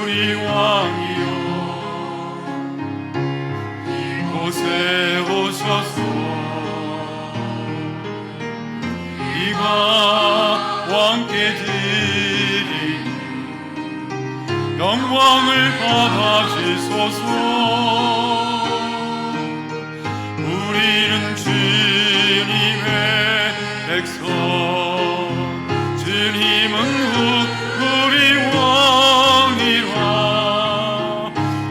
우리 왕이여 이곳에 오셔서 이가 왕께 드리는 영광을 받아주소서. 우리는 주님의 백성, 주님은 우리 왕이라.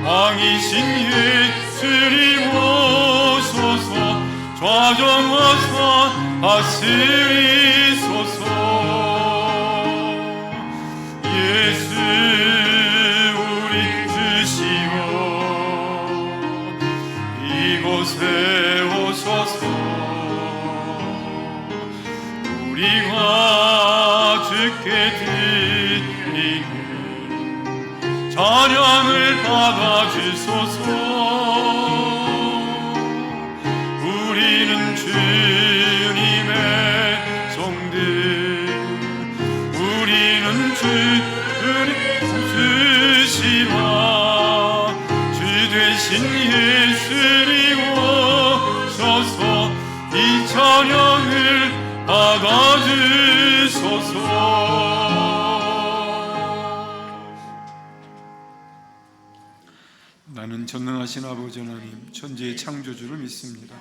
왕이신 예수님 오소서. 좌정하사 하시소서. 예수 우리 주시여 이곳에 오소서. 우리가 주께 드리는 찬양을 받아주소서. 우리는 주님의 종들, 우리는 주시라. 주 되신 예수님 오셔서 이 찬양을 받아주소서. 나는 전능하신 아버지 하나님 천지의 창조주를 믿습니다.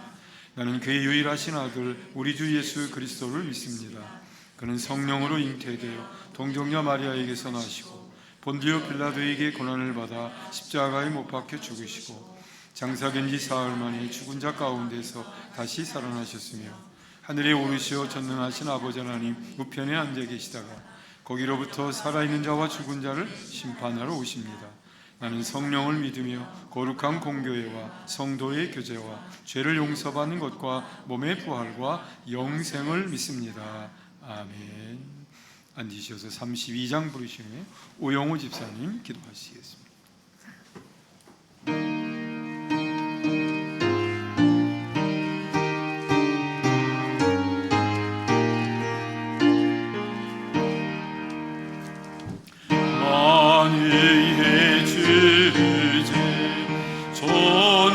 나는 그의 유일하신 아들 우리 주 예수 그리스도를 믿습니다. 그는 성령으로 잉태되어 동정녀 마리아에게서 나시고 본디오 빌라도에게 고난을 받아 십자가에 못 박혀 죽으시고 장사된 지 사흘 만에 죽은 자 가운데서 다시 살아나셨으며 하늘에 오르시어 전능하신 아버지 하나님 우편에 앉아 계시다가 거기로부터 살아있는 자와 죽은 자를 심판하러 오십니다. 나는 성령을 믿으며 거룩한 공교회와 성도의 교제와 죄를 용서받는 것과 몸의 부활과 영생을 믿습니다. 아멘. 앉으셔서 32장 부르시는 오영호 집사님 기도하시겠습니다.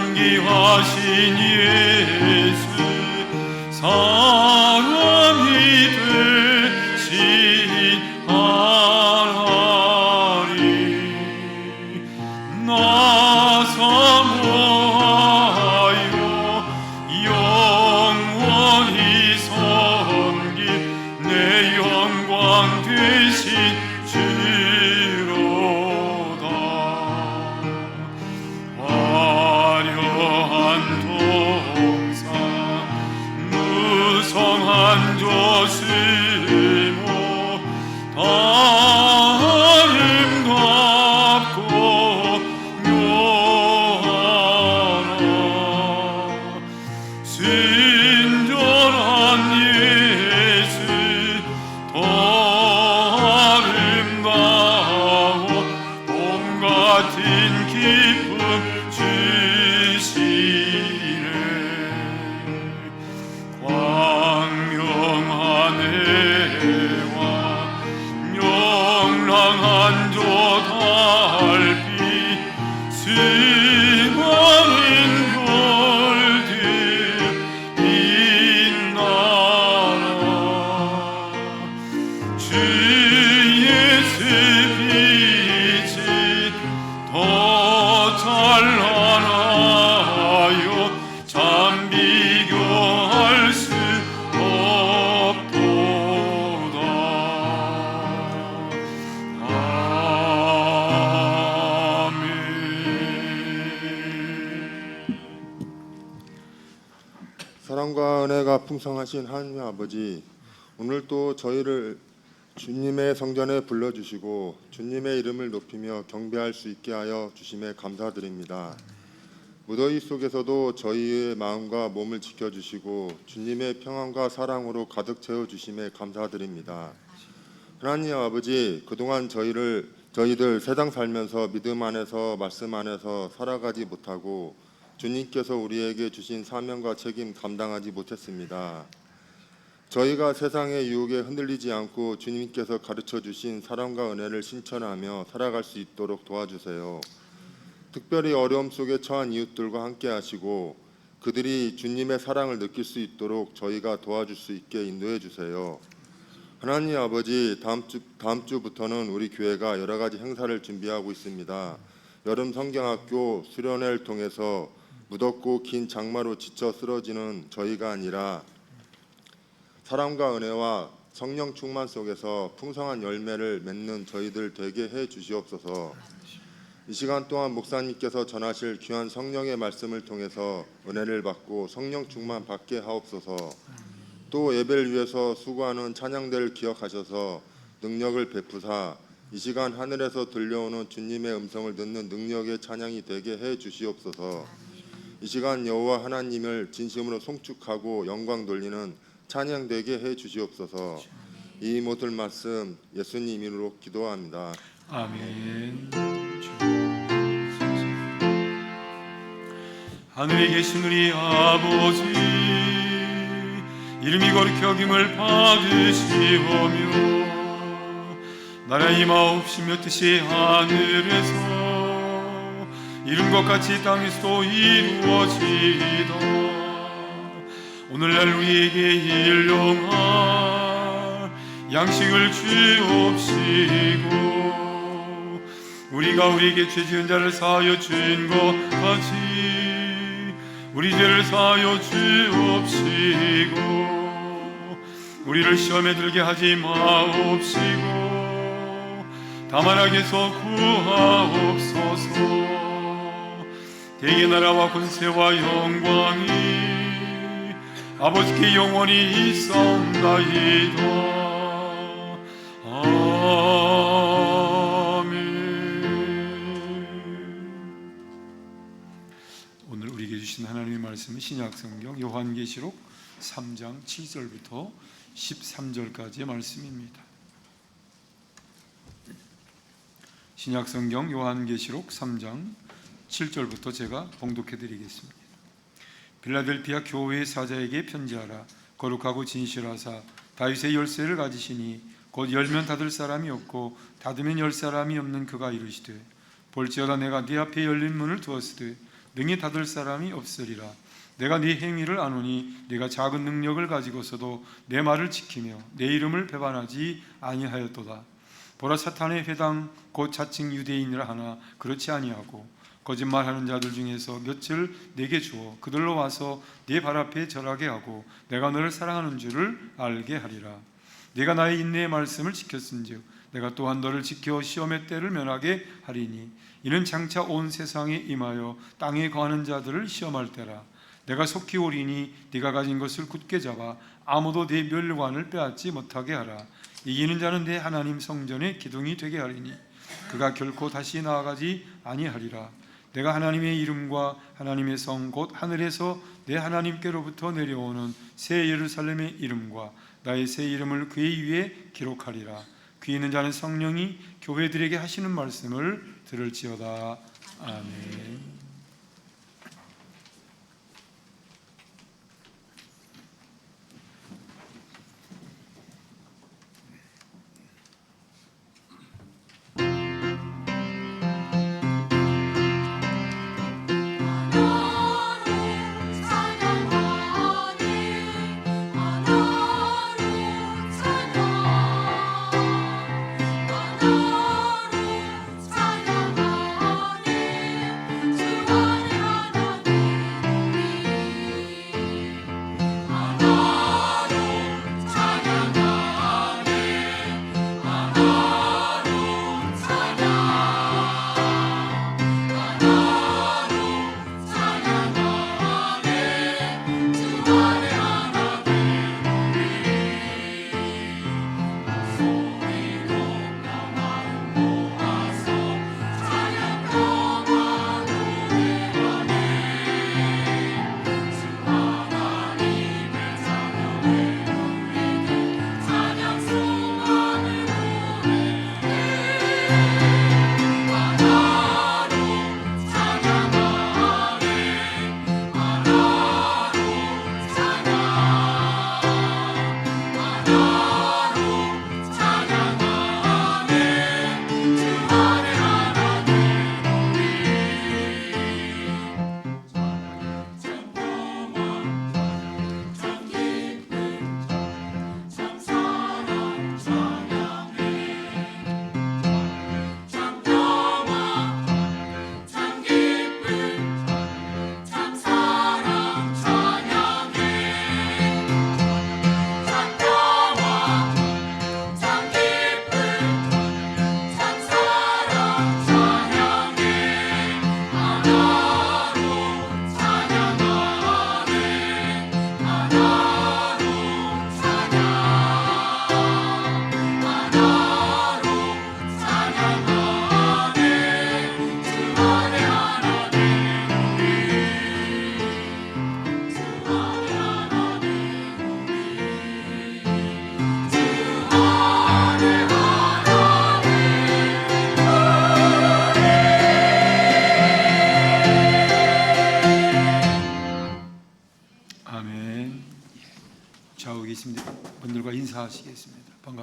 존귀하신 예수 사람이 되신 하나님 나 사모하여 영원히 섬길 내 영광 되신 주로다. 무성한 조심오 아름답고 묘하라. 친절한 예수 더 아름다워 봄 같은 기쁨 주시네. 광명한 해와 명랑한 저 달빛 수많은 별들 빛나라. 주 예수 빛이 더 찬란하여 참 비교할 수 없도다. 아멘. 사랑과 은혜가 풍성하신 하나님 아버지, 오늘 또 저희를 주님의 성전에 불러주시고 주님의 이름을 높이며 경배할 수 있게 하여 주심에 감사드립니다. 무더위 속에서도 저희의 마음과 몸을 지켜주시고 주님의 평안과 사랑으로 가득 채워주심에 감사드립니다. 하나님 아버지, 그동안 저희들 세상 살면서 믿음 안에서 말씀 안에서 살아가지 못하고 주님께서 우리에게 주신 사명과 책임 감당하지 못했습니다. 저희가 세상의 유혹에 흔들리지 않고 주님께서 가르쳐 주신 사랑과 은혜를 실천하며 살아갈 수 있도록 도와주세요. 특별히 어려움 속에 처한 이웃들과 함께 하시고 그들이 주님의 사랑을 느낄 수 있도록 저희가 도와줄 수 있게 인도해 주세요. 하나님 아버지, 다음 주부터는 우리 교회가 여러 가지 행사를 준비하고 있습니다. 여름 성경학교 수련회를 통해서 무덥고 긴 장마로 지쳐 쓰러지는 저희가 아니라 사랑과 은혜와 성령 충만 속에서 풍성한 열매를 맺는 저희들 되게 해 주시옵소서. 이 시간 동안 목사님께서 전하실 귀한 성령의 말씀을 통해서 은혜를 받고 성령 충만 받게 하옵소서. 또 예배를 위해서 수고하는 찬양대를 기억하셔서 능력을 베푸사 이 시간 하늘에서 들려오는 주님의 음성을 듣는 능력의 찬양이 되게 해 주시옵소서. 이 시간 여호와 하나님을 진심으로 송축하고 영광 돌리는 찬양 되게 해 주시옵소서. 이 모든 말씀 예수님 이름으로 기도합니다. 아멘. 하늘에 계신 우리 아버지, 이름이 거룩히 여김을 받으시오며 나라의 임하옵시며 뜻이 하늘에서 이룬 것 같이 땅에서도 이루어지이다. 오늘날 우리에게 일용할 양식을 주옵시고 우리가 우리에게 죄 지은 자를 사하여 준 것 같이 우리 죄를 사하여 주옵시고 우리를 시험에 들게 하지 마옵시고 다만 악에서 구하옵소서. 대개 나라와 권세와 영광이 아버지께 영원히 있사옵나이다. 아멘. 오늘 우리에게 주신 하나님의 말씀은 신약성경 요한계시록 3장 7절부터 13절까지의 말씀입니다. 신약성경 요한계시록 3장 7절부터 제가 봉독해 드리겠습니다. 빌라델피아 교회의 사자에게 편지하라. 거룩하고 진실하사 다윗의 열쇠를 가지시니 곧 열면 닫을 사람이 없고 닫으면 열 사람이 없는 그가 이르시되 볼지어다 내가 네 앞에 열린 문을 두었으되 능히 닫을 사람이 없으리라. 내가 네 행위를 아노니 네가 작은 능력을 가지고서도 내 말을 지키며 내 이름을 배반하지 아니하였도다. 보라, 사탄의 회당 곧 자칭 유대인이라 하나 그렇지 아니하고 거짓말하는 자들 중에서 몇을 내게 주어 그들로 와서 네 발 앞에 절하게 하고 내가 너를 사랑하는 줄을 알게 하리라. 네가 나의 인내의 말씀을 지켰은즉 내가 또한 너를 지켜 시험의 때를 면하게 하리니 이는 장차 온 세상에 임하여 땅에 거하는 자들을 시험할 때라. 내가 속히 오리니 네가 가진 것을 굳게 잡아 아무도 네 멸관을 빼앗지 못하게 하라. 이기는 자는 내 하나님 성전의 기둥이 되게 하리니 그가 결코 다시 나아가지 아니하리라. 내가 하나님의 이름과 하나님의 성 곧 하늘에서 내 하나님께로부터 내려오는 새 예루살렘의 이름과 나의 새 이름을 그의 위에 기록하리라. 귀 있는 자는 성령이 교회들에게 하시는 말씀을 들을지어다. 아멘. 찬양하니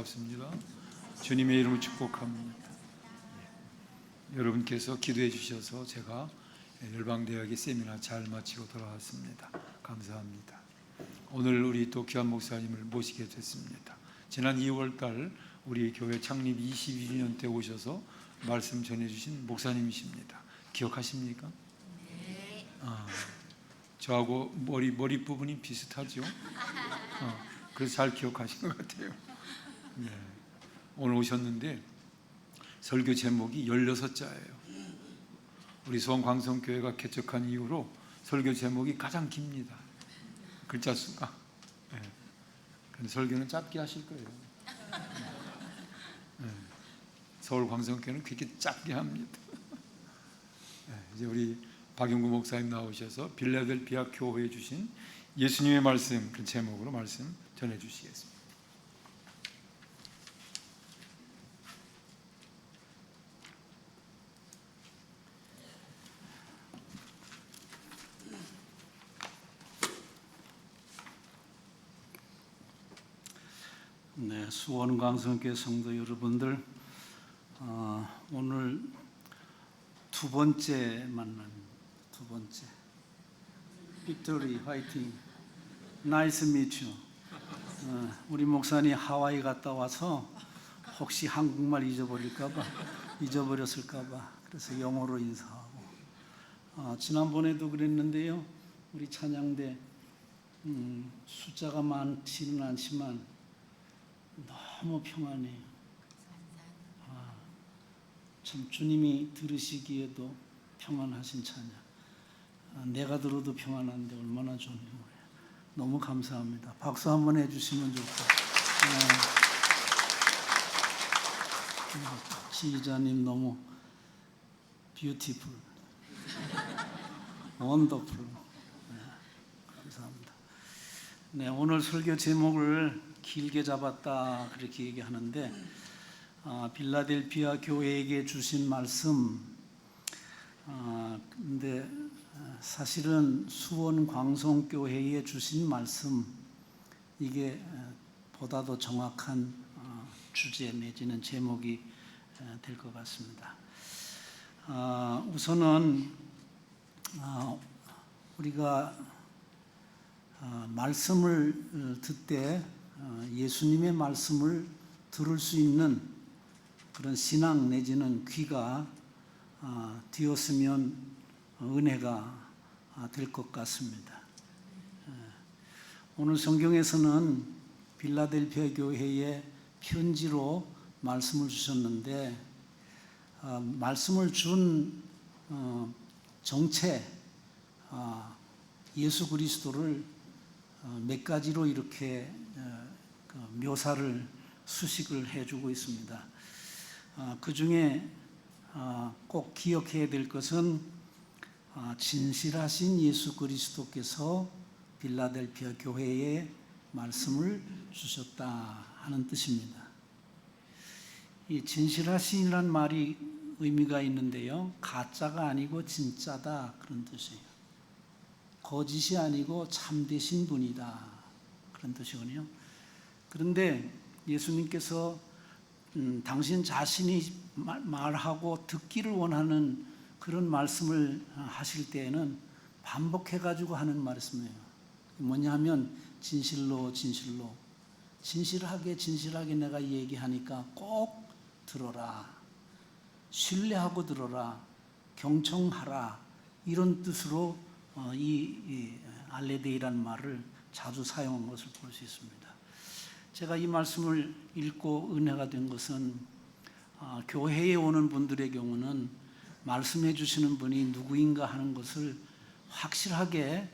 반갑습니다. 주님의 이름을 축복합니다. 여러분께서 기도해 주셔서 제가 열방대학의 세미나 잘 마치고 돌아왔습니다. 감사합니다. 오늘 우리 또 귀한 목사님을 모시게 됐습니다. 지난 2월달 우리 교회 창립 22주년 때 오셔서 말씀 전해주신 목사님이십니다. 기억하십니까? 네. 저하고 머리 부분이 비슷하죠? 그래서 잘 기억하신 것 같아요. 네. 오늘 오셨는데 설교 제목이 16자예요. 우리 수원광성교회가 개척한 이후로 설교 제목이 가장 깁니다. 글자 수가. 네. 근데 설교는 짧게 하실 거예요. 네. 서울 광성교회는 그렇게 짧게 합니다. 네. 이제 우리 박용구 목사님 나오셔서 빌라델피아 교회에 주신 예수님의 말씀, 그 제목으로 말씀 전해 주시겠습니다. 네, 수원광성교회 성도 여러분들, 오늘 두 번째 만남, 두 번째. 빅토리 화이팅. 나이스 미츠. 우리 목사님 하와이 갔다 와서 혹시 한국말 잊어버렸을까봐 그래서 영어로 인사하고. 지난번에도 그랬는데요. 우리 찬양대 숫자가 많지는 않지만 너무 평안해요. 참 주님이 들으시기에도 평안하신 찬양. 내가 들어도 평안한데 얼마나 좋은 거예요. 너무 감사합니다. 박수 한번 해주시면 좋고. 지휘자님 너무 뷰티풀, 원더풀. 감사합니다. 네, 오늘 설교 제목을 길게 잡았다 그렇게 얘기하는데, 빌라델피아 교회에게 주신 말씀. 근데 사실은 수원 광성교회에 주신 말씀, 이게 보다 더 정확한 주제 내지는 제목이 될 것 같습니다. 우선은 우리가 말씀을 듣되 예수님의 말씀을 들을 수 있는 그런 신앙 내지는 귀가 되었으면 은혜가 될 것 같습니다. 오늘 성경에서는 빌라델피아 교회에 편지로 말씀을 주셨는데, 말씀을 준 정체, 예수 그리스도를 몇 가지로 이렇게 묘사를 수식을 해주고 있습니다. 그 중에 꼭 기억해야 될 것은 진실하신 예수 그리스도께서 빌라델피아 교회에 말씀을 주셨다 하는 뜻입니다. 이 진실하신이란 말이 의미가 있는데요, 가짜가 아니고 진짜다 그런 뜻이에요. 거짓이 아니고 참되신 분이다 그런 뜻이거든요. 그런데 예수님께서 당신 자신이 말하고 듣기를 원하는 그런 말씀을 하실 때에는 반복해가지고 하는 말씀이에요. 뭐냐 하면 진실로 진실하게 내가 얘기하니까 꼭 들어라, 신뢰하고 들어라, 경청하라, 이런 뜻으로 이 알레데이라는 말을 자주 사용한 것을 볼 수 있습니다. 제가 이 말씀을 읽고 은혜가 된 것은 교회에 오는 분들의 경우는 말씀해 주시는 분이 누구인가 하는 것을 확실하게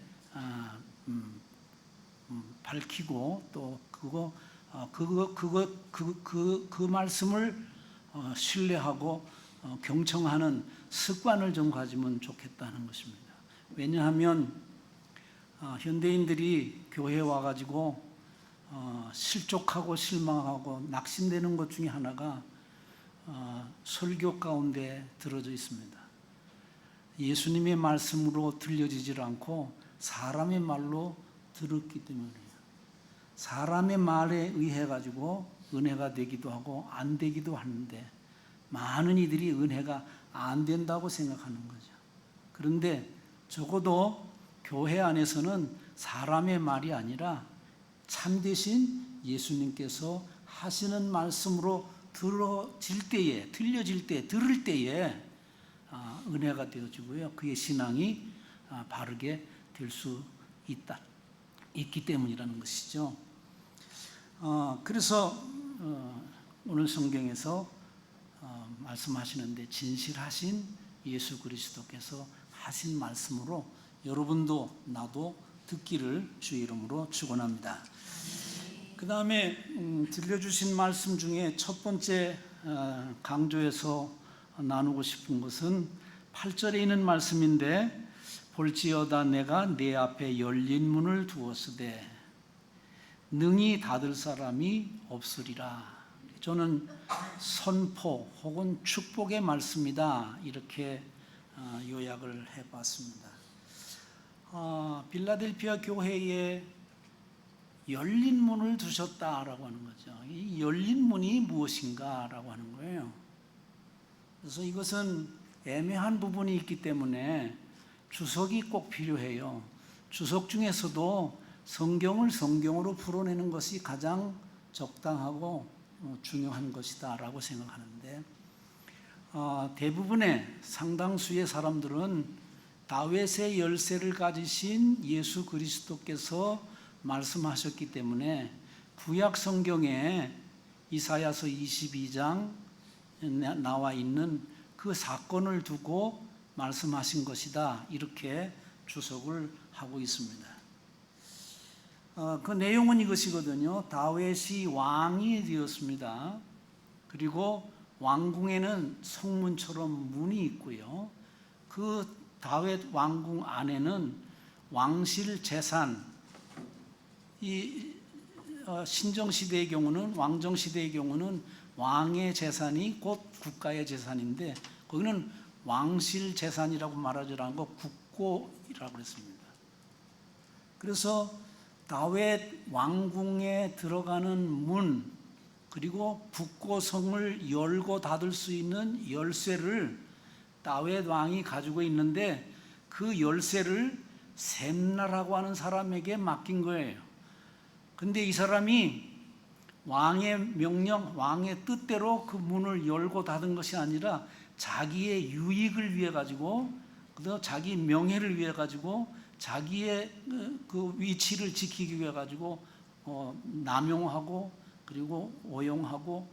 밝히고 또 그 말씀을 신뢰하고 경청하는 습관을 좀 가지면 좋겠다는 것입니다. 왜냐하면 현대인들이 교회에 와가지고 실족하고 실망하고 낙심되는 것 중에 하나가 설교 가운데 들어져 있습니다. 예수님의 말씀으로 들려지질 않고 사람의 말로 들었기 때문이에요. 사람의 말에 의해 가지고 은혜가 되기도 하고 안 되기도 하는데 많은 이들이 은혜가 안 된다고 생각하는 거죠. 그런데 적어도 교회 안에서는 사람의 말이 아니라 참되신 예수님께서 하시는 말씀으로 들려질 때, 들을 때에 은혜가 되어지고요. 그의 신앙이 바르게 될 수 있기 때문이라는 것이죠. 그래서 오늘 성경에서 말씀하시는데 진실하신 예수 그리스도께서 하신 말씀으로 여러분도 나도 듣기를 주의 이름으로 축원합니다. 그 다음에 들려주신 말씀 중에 첫 번째 강조해서 나누고 싶은 것은 8절에 있는 말씀인데 볼지어다 내가 내 앞에 열린 문을 두었으되 능히 닫을 사람이 없으리라. 저는 선포 혹은 축복의 말씀이다 이렇게 요약을 해봤습니다. 빌라델피아 교회에 열린 문을 두셨다라고 하는 거죠. 이 열린 문이 무엇인가라고 하는 거예요. 그래서 이것은 애매한 부분이 있기 때문에 주석이 꼭 필요해요. 주석 중에서도 성경을 성경으로 풀어내는 것이 가장 적당하고 중요한 것이다라고 생각하는데 대부분의 상당수의 사람들은 다윗의 열쇠를 가지신 예수 그리스도께서 말씀하셨기 때문에 구약 성경에 이사야서 22장 나와 있는 그 사건을 두고 말씀하신 것이다 이렇게 주석을 하고 있습니다. 그 내용은 이것이거든요. 다윗이 왕이 되었습니다. 그리고 왕궁에는 성문처럼 문이 있고요. 그 다윗 왕궁 안에는 왕실 재산, 이 신정시대의 경우는 왕정시대의 경우는 왕의 재산이 곧 국가의 재산인데 거기는 왕실 재산이라고 말하지 않고 국고라고 그랬습니다. 그래서 다윗 왕궁에 들어가는 문 그리고 북고성을 열고 닫을 수 있는 열쇠를 다윗 왕이 가지고 있는데 그 열쇠를 셈나라고 하는 사람에게 맡긴 거예요. 근데 이 사람이 왕의 명령, 왕의 뜻대로 그 문을 열고 닫은 것이 아니라 자기의 유익을 위해 가지고, 그다음 자기 명예를 위해 가지고, 자기의 그 위치를 지키기 위해 가지고 남용하고 그리고 오용하고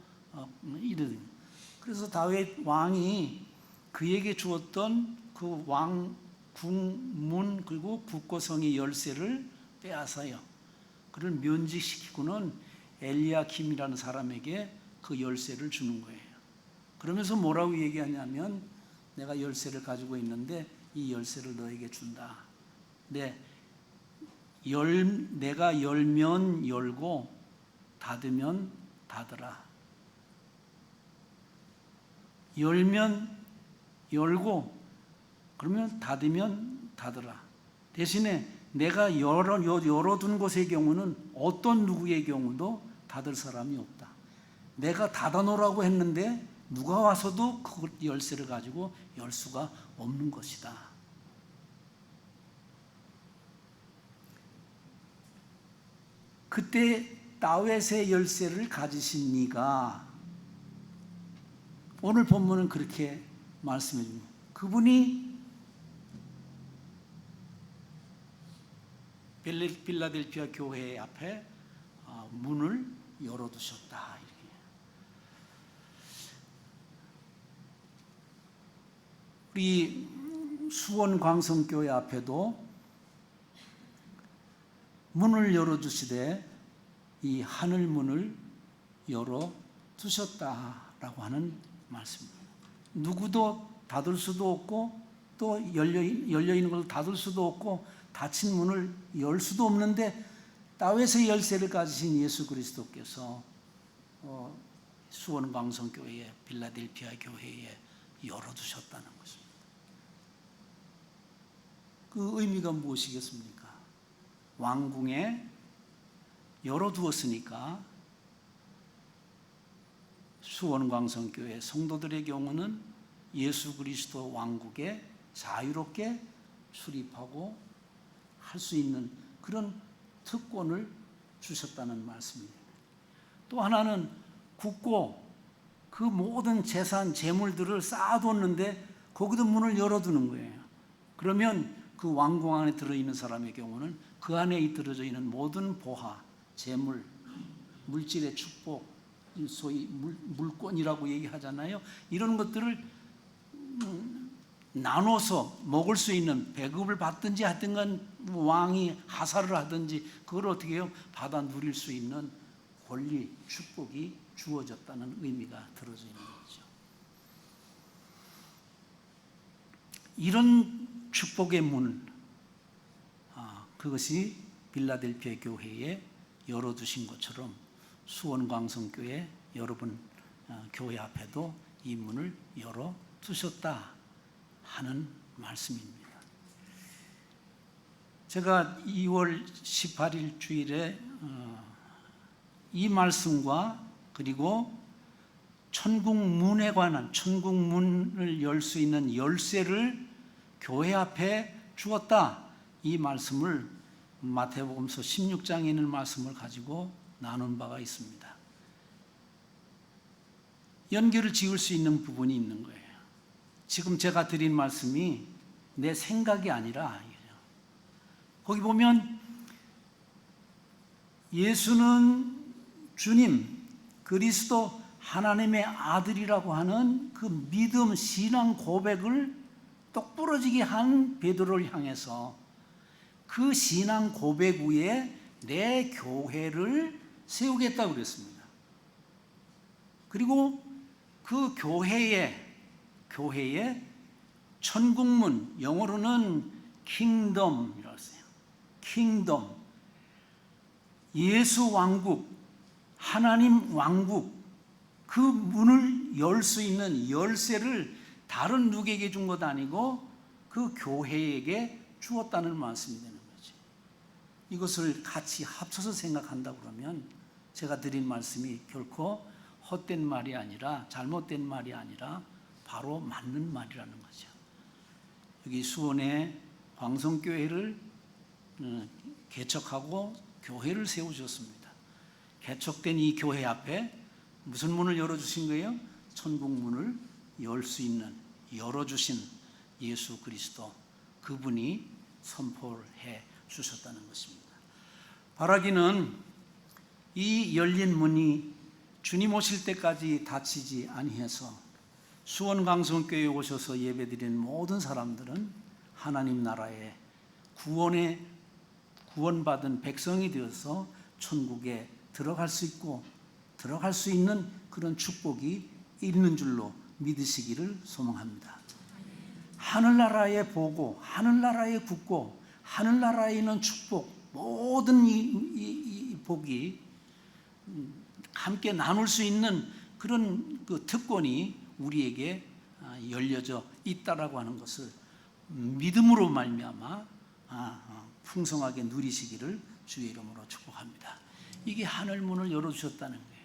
이런. 그래서 다윗 왕이 그에게 주었던 그 왕궁문 그리고 국고성의 열쇠를 빼앗아요. 그를 면직시키고는 엘리야킴이라는 사람에게 그 열쇠를 주는 거예요. 그러면서 뭐라고 얘기하냐면 내가 열쇠를 가지고 있는데 이 열쇠를 너에게 준다. 내가 열면 열고 닫으면 닫으라. 열면 열고 그러면 닫으면 닫으라. 대신에 내가 열어둔 곳의 경우는 어떤 누구의 경우도 닫을 사람이 없다. 내가 닫아놓으라고 했는데 누가 와서도 그 열쇠를 가지고 열 수가 없는 것이다. 그때 다윗의 열쇠를 가지신 네가 오늘 본문은 그렇게 말씀해 줍니다. 그분이 빌라델피아 교회 앞에 문을 열어두셨다. 우리 수원 광성교회 앞에도 문을 열어주시되 이 하늘 문을 열어두셨다라고 하는 말씀입니다. 누구도 닫을 수도 없고 또 열려있는 걸 닫을 수도 없고 닫힌 문을 열 수도 없는데 다윗의 열쇠를 가지신 예수 그리스도께서 수원 광성교회 빌라델피아 교회에 열어두셨다는 것입니다. 그 의미가 무엇이겠습니까? 왕궁에 열어두었으니까 수원광성교회 성도들의 경우는 예수 그리스도 왕국에 자유롭게 출입하고 할 수 있는 그런 특권을 주셨다는 말씀입니다. 또 하나는 굳고 그 모든 재산, 재물들을 쌓아뒀는데 거기도 문을 열어두는 거예요. 그러면 그 왕궁 안에 들어있는 사람의 경우는 그 안에 들어져 있는 모든 보화, 재물, 물질의 축복, 소위 물권이라고 얘기하잖아요. 이런 것들을 나눠서 먹을 수 있는, 배급을 받든지 하든간 왕이 하사를 하든지 그걸 어떻게 해요? 받아 누릴 수 있는 권리, 축복이 주어졌다는 의미가 들어져 있는 거죠. 이런 축복의 문, 그것이 빌라델피아 교회에 열어두신 것처럼 수원광성교회 여러분 교회 앞에도 이 문을 열어두셨다 하는 말씀입니다. 제가 2월 18일 주일에 이 말씀과 그리고 천국문에 관한, 천국문을 열 수 있는 열쇠를 교회 앞에 주었다, 이 말씀을 마태복음서 16장에 있는 말씀을 가지고 나눈 바가 있습니다. 연결을 지을 수 있는 부분이 있는 거예요. 지금 제가 드린 말씀이 내 생각이 아니라, 거기 보면 예수는 주님, 그리스도 하나님의 아들이라고 하는 그 믿음, 신앙 고백을 똑부러지게 한 베드로를 향해서 그 신앙 고백 위에 내 교회를 세우겠다고 그랬습니다. 그리고 그 교회에 천국문, 영어로는 킹덤이라고 했어요. 킹덤, 예수 왕국, 하나님 왕국, 그 문을 열 수 있는 열쇠를 다른 누구에게 준 것 아니고 그 교회에게 주었다는 말씀이 되는 거죠. 이것을 같이 합쳐서 생각한다 그러면 제가 드린 말씀이 결코 헛된 말이 아니라, 잘못된 말이 아니라 바로 맞는 말이라는 거죠. 여기 수원에 광성교회를 개척하고 교회를 세우셨습니다. 개척된 이 교회 앞에 무슨 문을 열어주신 거예요? 천국 문을 열 수 있는, 열어주신 예수 그리스도, 그분이 선포를 해 주셨다는 것입니다. 바라기는 이 열린 문이 주님 오실 때까지 닫히지 아니해서 수원광성교회에 오셔서 예배드리는 모든 사람들은 하나님 나라의 구원받은 백성이 되어서 천국에 들어갈 수 있고 들어갈 수 있는 그런 축복이 있는 줄로 믿으시기를 소망합니다. 하늘나라에 보고, 하늘나라에 굳고, 하늘나라에 있는 축복, 모든 이 복이 함께 나눌 수 있는 그런 그 특권이 우리에게 열려져 있다라고 하는 것을 믿음으로 말미암아 풍성하게 누리시기를 주의 이름으로 축복합니다. 이게 하늘문을 열어주셨다는 거예요.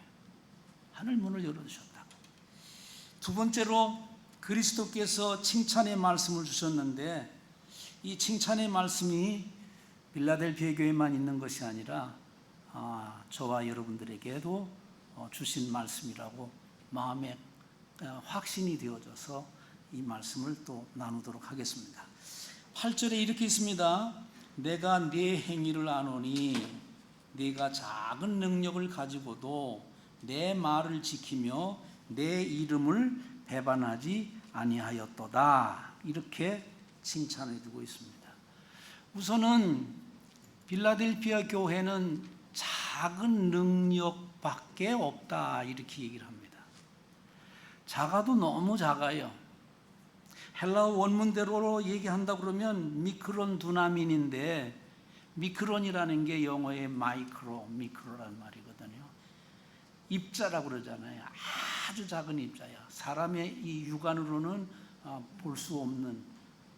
하늘문을 열어주셨다. 두 번째로 그리스도께서 칭찬의 말씀을 주셨는데, 이 칭찬의 말씀이 빌라델피아 교회만 있는 것이 아니라 저와 여러분들에게도 주신 말씀이라고 마음에 확신이 되어져서 이 말씀을 또 나누도록 하겠습니다. 8절에 이렇게 있습니다. 내가 네 행위를 아노니 네가 작은 능력을 가지고도 내 말을 지키며 내 이름을 배반하지 아니하였도다. 이렇게 칭찬해 주고 있습니다. 우선은 빌라델피아 교회는 작은 능력밖에 없다, 이렇게 얘기를 합니다. 작아도 너무 작아요. 헬라어 원문대로 얘기한다 그러면 미크론 두나민인데, 미크론이라는 게 영어의 미크로라는 말이거든요. 입자라고 그러잖아요. 아주 작은 입자야. 사람의 이 육안으로는 볼 수 없는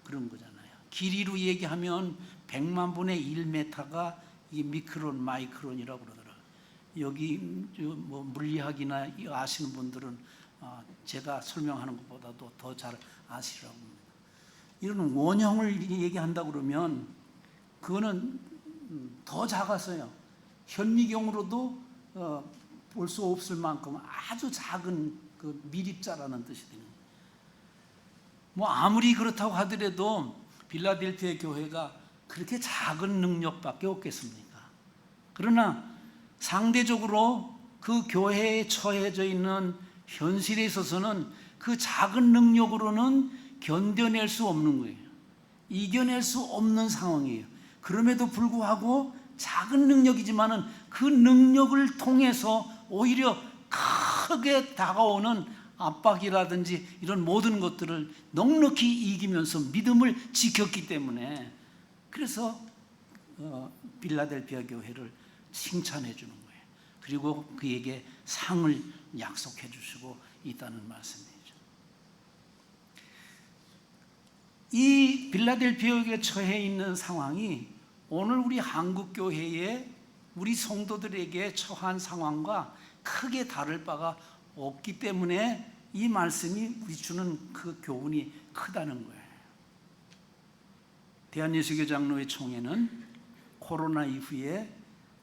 그런 거잖아요. 길이로 얘기하면 100만 분의 1m가 이 마이크론이라고 그러더라고요. 여기 뭐 물리학이나 아시는 분들은 제가 설명하는 것보다도 더 잘 아시라고 합니다. 이런 원형을 얘기한다 그러면 그거는 더 작았어요. 현미경으로도 볼 수 없을 만큼 아주 작은 그 밀입자라는 뜻이 되는 거예요. 뭐 아무리 그렇다고 하더라도 빌라델피아 교회가 그렇게 작은 능력밖에 없겠습니까? 그러나 상대적으로 그 교회에 처해져 있는 현실에 있어서는 그 작은 능력으로는 견뎌낼 수 없는 거예요. 이겨낼 수 없는 상황이에요. 그럼에도 불구하고 작은 능력이지만은 그 능력을 통해서 오히려 크게 다가오는 압박이라든지 이런 모든 것들을 넉넉히 이기면서 믿음을 지켰기 때문에 그래서 빌라델피아 교회를 칭찬해 주는 거예요. 그리고 그에게 상을 약속해 주시고 있다는 말씀이죠. 이 빌라델피아에 처해 있는 상황이 오늘 우리 한국 교회에 우리 성도들에게 처한 상황과 크게 다를 바가 없기 때문에 이 말씀이 우리 주는 그 교훈이 크다는 거예요. 대한예수교 장로회 총회는 코로나 이후에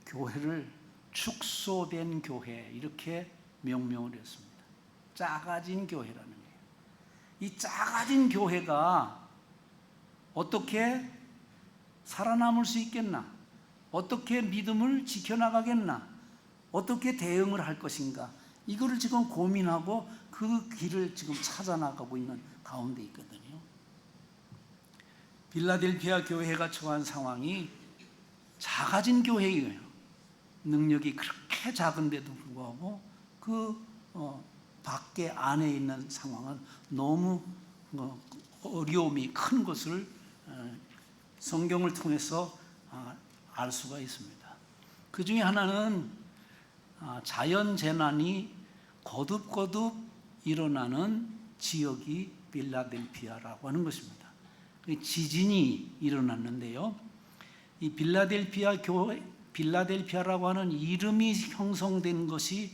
교회를 축소된 교회 이렇게 명명을 했습니다. 작아진 교회라는 거예요. 이 작아진 교회가 어떻게 살아남을 수 있겠나? 어떻게 믿음을 지켜나가겠나? 어떻게 대응을 할 것인가? 이거를 지금 고민하고 그 길을 지금 찾아나가고 있는 가운데 있거든요. 빌라델피아 교회가 처한 상황이 작아진 교회예요. 능력이 그렇게 작은데도 불구하고 그 밖에 안에 있는 상황은 너무 어려움이 큰 것을 성경을 통해서 알 수가 있습니다. 그 중에 하나는 자연 재난이 거듭거듭 일어나는 지역이 빌라델피아라고 하는 것입니다. 지진이 일어났는데요. 이 빌라델피아라고 하는 이름이 형성된 것이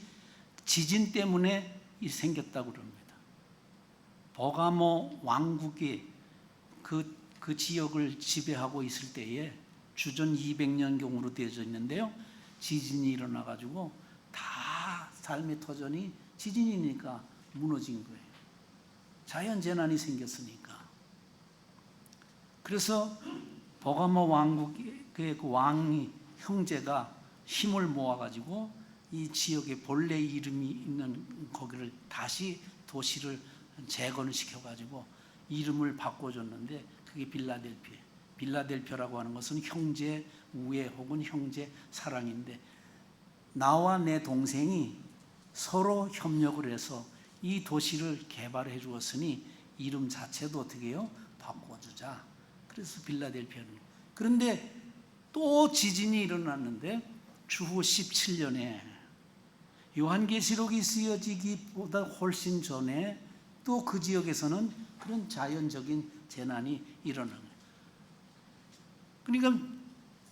지진 때문에 생겼다고 합니다. 버가모 왕국이 그 지역을 지배하고 있을 때에 주전 200년경으로 되어져 있는데요. 지진이 일어나 가지고 다 삶의 터전이 지진이니까 무너진 거예요. 자연 재난이 생겼으니까. 그래서 버가모 왕국의 그 왕이 형제가 힘을 모아 가지고 이 지역에 본래 이름이 있는 거기를 다시 도시를 재건을 시켜 가지고 이름을 바꿔줬는데 그게 빌라델피아라고 하는 것은 형제 우애 혹은 형제 사랑인데 나와 내 동생이 서로 협력을 해서 이 도시를 개발해 주었으니 이름 자체도 어떻게 해요? 바꿔주자. 그래서 빌라델피아는. 그런데 또 지진이 일어났는데 주후 17년에 요한계시록이 쓰여지기보다 훨씬 전에 또 그 지역에서는 그런 자연적인 재난이 일어나는 거예요. 그러니까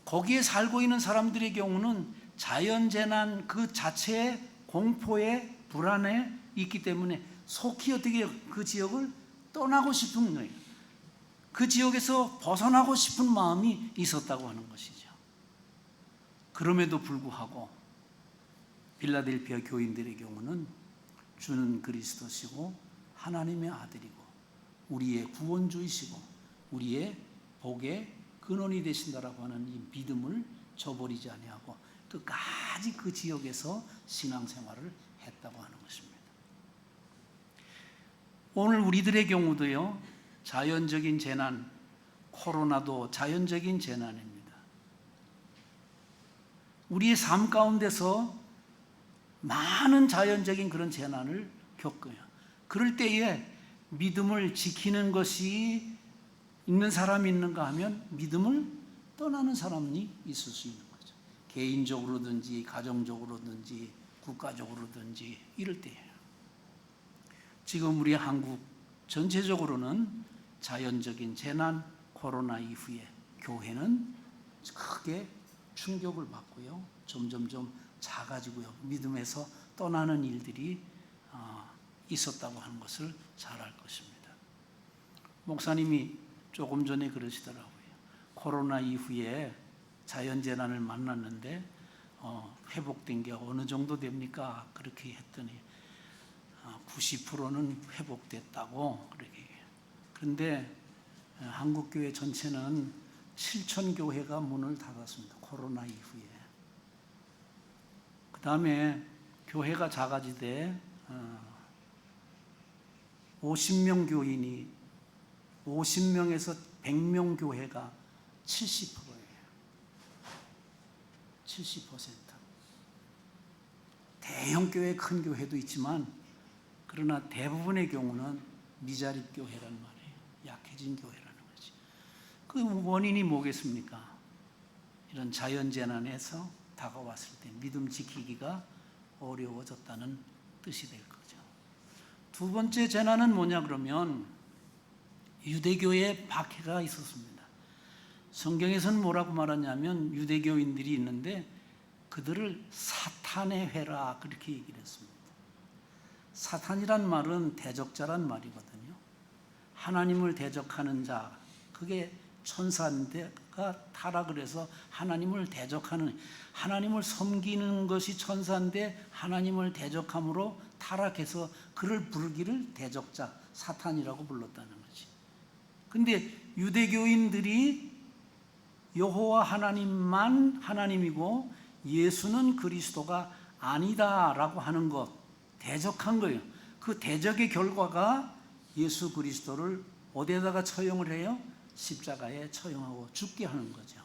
거기에 살고 있는 사람들의 경우는 자연재난 그 자체의 공포에 불안에 있기 때문에 속히 어떻게 그 지역을 떠나고 싶은 거예요. 그 지역에서 벗어나고 싶은 마음이 있었다고 하는 것이죠. 그럼에도 불구하고 빌라델피아 교인들의 경우는 주는 그리스도시고 하나님의 아들이고 우리의 구원주이시고 우리의 복의 근원이 되신다라고 하는 이 믿음을 저버리지 아니하고 끝까지 그 지역에서 신앙생활을 했다고 하는 것입니다. 오늘 우리들의 경우도요. 자연적인 재난, 코로나도 자연적인 재난입니다. 우리의 삶 가운데서 많은 자연적인 그런 재난을 겪어요. 그럴 때에 믿음을 지키는 것이 있는 사람이 있는가 하면 믿음을 떠나는 사람이 있을 수 있는 거죠. 개인적으로든지 가정적으로든지 국가적으로든지 이럴 때예요. 지금 우리 한국 전체적으로는 자연적인 재난, 코로나 이후에 교회는 크게 충격을 받고요. 점점점 작아지고요. 믿음에서 떠나는 일들이 있었다고 하는 것을 잘 알 것입니다. 목사님이 조금 전에 그러시더라고요. 코로나 이후에 자연재난을 만났는데 회복된 게 어느 정도 됩니까? 그렇게 했더니 90%는 회복됐다고 그렇게 얘기해요. 그런데 한국교회 전체는 7천 교회가 문을 닫았습니다. 코로나 이후에. 그 다음에 교회가 작아지되 50명 교인이 50명에서 100명 교회가 70%예요. 70%. 대형 교회, 큰 교회도 있지만 그러나 대부분의 경우는 미자립 교회란 말이에요. 약해진 교회라는 거지. 그 원인이 뭐겠습니까? 이런 자연재난에서 다가왔을 때 믿음 지키기가 어려워졌다는 뜻이 될 거죠. 두 번째 재난은 뭐냐 그러면 유대교에 박해가 있었습니다. 성경에서는 뭐라고 말하냐면 유대교인들이 있는데 그들을 사탄의 회라 그렇게 얘기를 했습니다. 사탄이란 말은 대적자란 말이거든요. 하나님을 대적하는 자, 그게 천사인데가 타락을 해서 하나님을 대적하는, 하나님을 섬기는 것이 천사인데 하나님을 대적함으로 타락해서 그를 부르기를 대적자, 사탄이라고 불렀다는 거지. 근데 유대교인들이 여호와 하나님만 하나님이고 예수는 그리스도가 아니다라고 하는 것, 대적한 거예요. 그 대적의 결과가 예수 그리스도를 어디에다가 처형을 해요? 십자가에 처형하고 죽게 하는 거죠.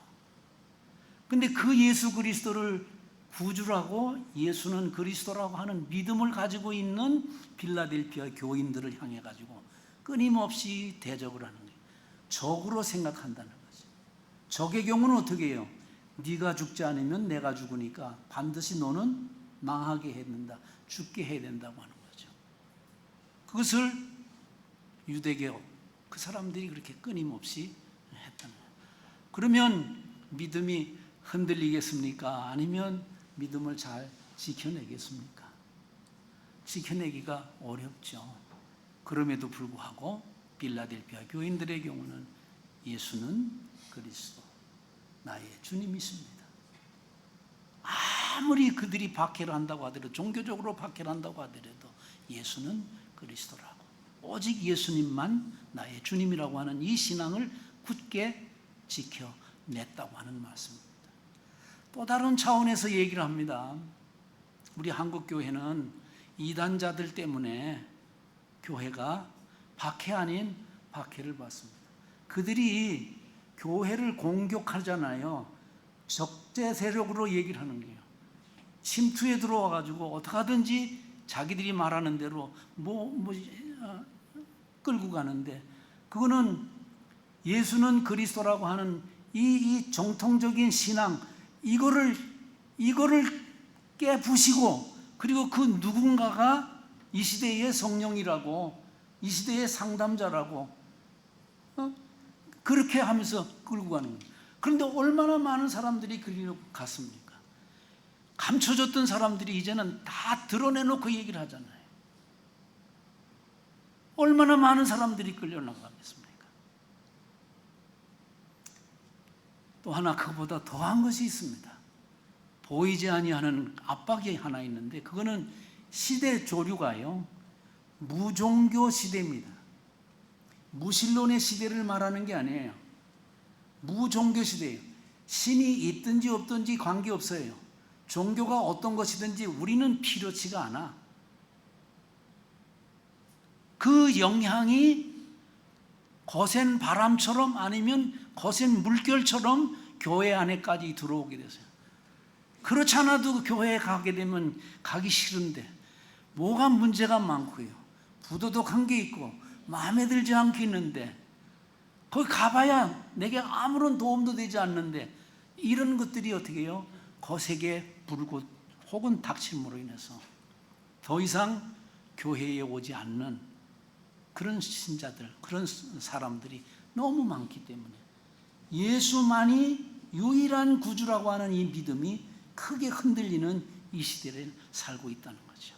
근데 그 예수 그리스도를 구주라고 예수는 그리스도라고 하는 믿음을 가지고 있는 빌라델피아 교인들을 향해 가지고 끊임없이 대적을 하는 거예요. 적으로 생각한다는 거죠. 적의 경우는 어떻게 해요? 네가 죽지 않으면 내가 죽으니까 반드시 너는 망하게 해야 된다, 죽게 해야 된다고 하는 거죠. 그것을 유대교 그 사람들이 그렇게 끊임없이 했다는 거예요. 그러면 믿음이 흔들리겠습니까? 아니면 믿음을 잘 지켜내겠습니까? 지켜내기가 어렵죠. 그럼에도 불구하고 빌라델피아 교인들의 경우는 예수는 그리스도, 나의 주님이십니다. 아무리 그들이 박해를 한다고 하더라도, 종교적으로 박해를 한다고 하더라도 예수는 그리스도라고, 오직 예수님만 나의 주님이라고 하는 이 신앙을 굳게 지켜냈다고 하는 말씀입니다. 또 다른 차원에서 얘기를 합니다. 우리 한국교회는 이단자들 때문에 교회가 박해 아닌 박해를 받습니다. 그들이 교회를 공격하잖아요. 적대 세력으로 얘기를 하는 거예요. 침투에 들어와 가지고 어떻게 하든지 자기들이 말하는 대로 끌고 가는데, 그거는 예수는 그리스도라고 하는 이 정통적인 신앙, 이거를 깨부시고, 그리고 그 누군가가 이 시대의 성령이라고, 이 시대의 상담자라고 그렇게 하면서 끌고 가는 거예요. 그런데 얼마나 많은 사람들이 그리로 갔습니까? 감춰졌던 사람들이 이제는 다 드러내놓고 얘기를 하잖아요. 얼마나 많은 사람들이 끌려나가겠습니까? 또 하나, 그보다 더한 것이 있습니다. 보이지 아니하는 압박이 하나 있는데, 그거는 시대 조류가요, 무종교 시대입니다. 무신론의 시대를 말하는 게 아니에요. 무종교 시대예요. 신이 있든지 없든지 관계없어요. 종교가 어떤 것이든지 우리는 필요치가 않아. 그 영향이 거센 바람처럼 아니면 거센 물결처럼 교회 안에까지 들어오게 되세요. 그렇지 않아도 교회에 가게 되면 가기 싫은데 뭐가 문제가 많고요, 부도덕한 게 있고 마음에 들지 않겠는데, 거기 가봐야 내게 아무런 도움도 되지 않는데, 이런 것들이 어떻게 해요? 거세게 불고 혹은 닥침으로 인해서 더 이상 교회에 오지 않는 그런 신자들, 그런 사람들이 너무 많기 때문에 예수만이 유일한 구주라고 하는 이 믿음이 크게 흔들리는 이 시대에 살고 있다는 거죠.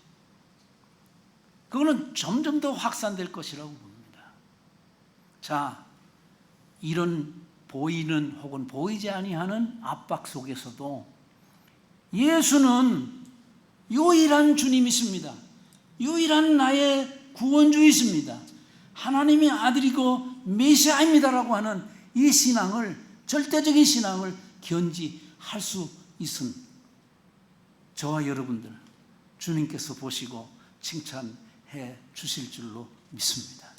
그거는 점점 더 확산될 것이라고 봅니다. 자, 이런 보이는 혹은 보이지 아니하는 압박 속에서도 예수는 유일한 주님이십니다. 유일한 나의 구원주이십니다. 하나님의 아들이고 메시아입니다라고 하는 이 신앙을, 절대적인 신앙을 견지할 수 있은 저와 여러분들 주님께서 보시고 칭찬해 주실 줄로 믿습니다.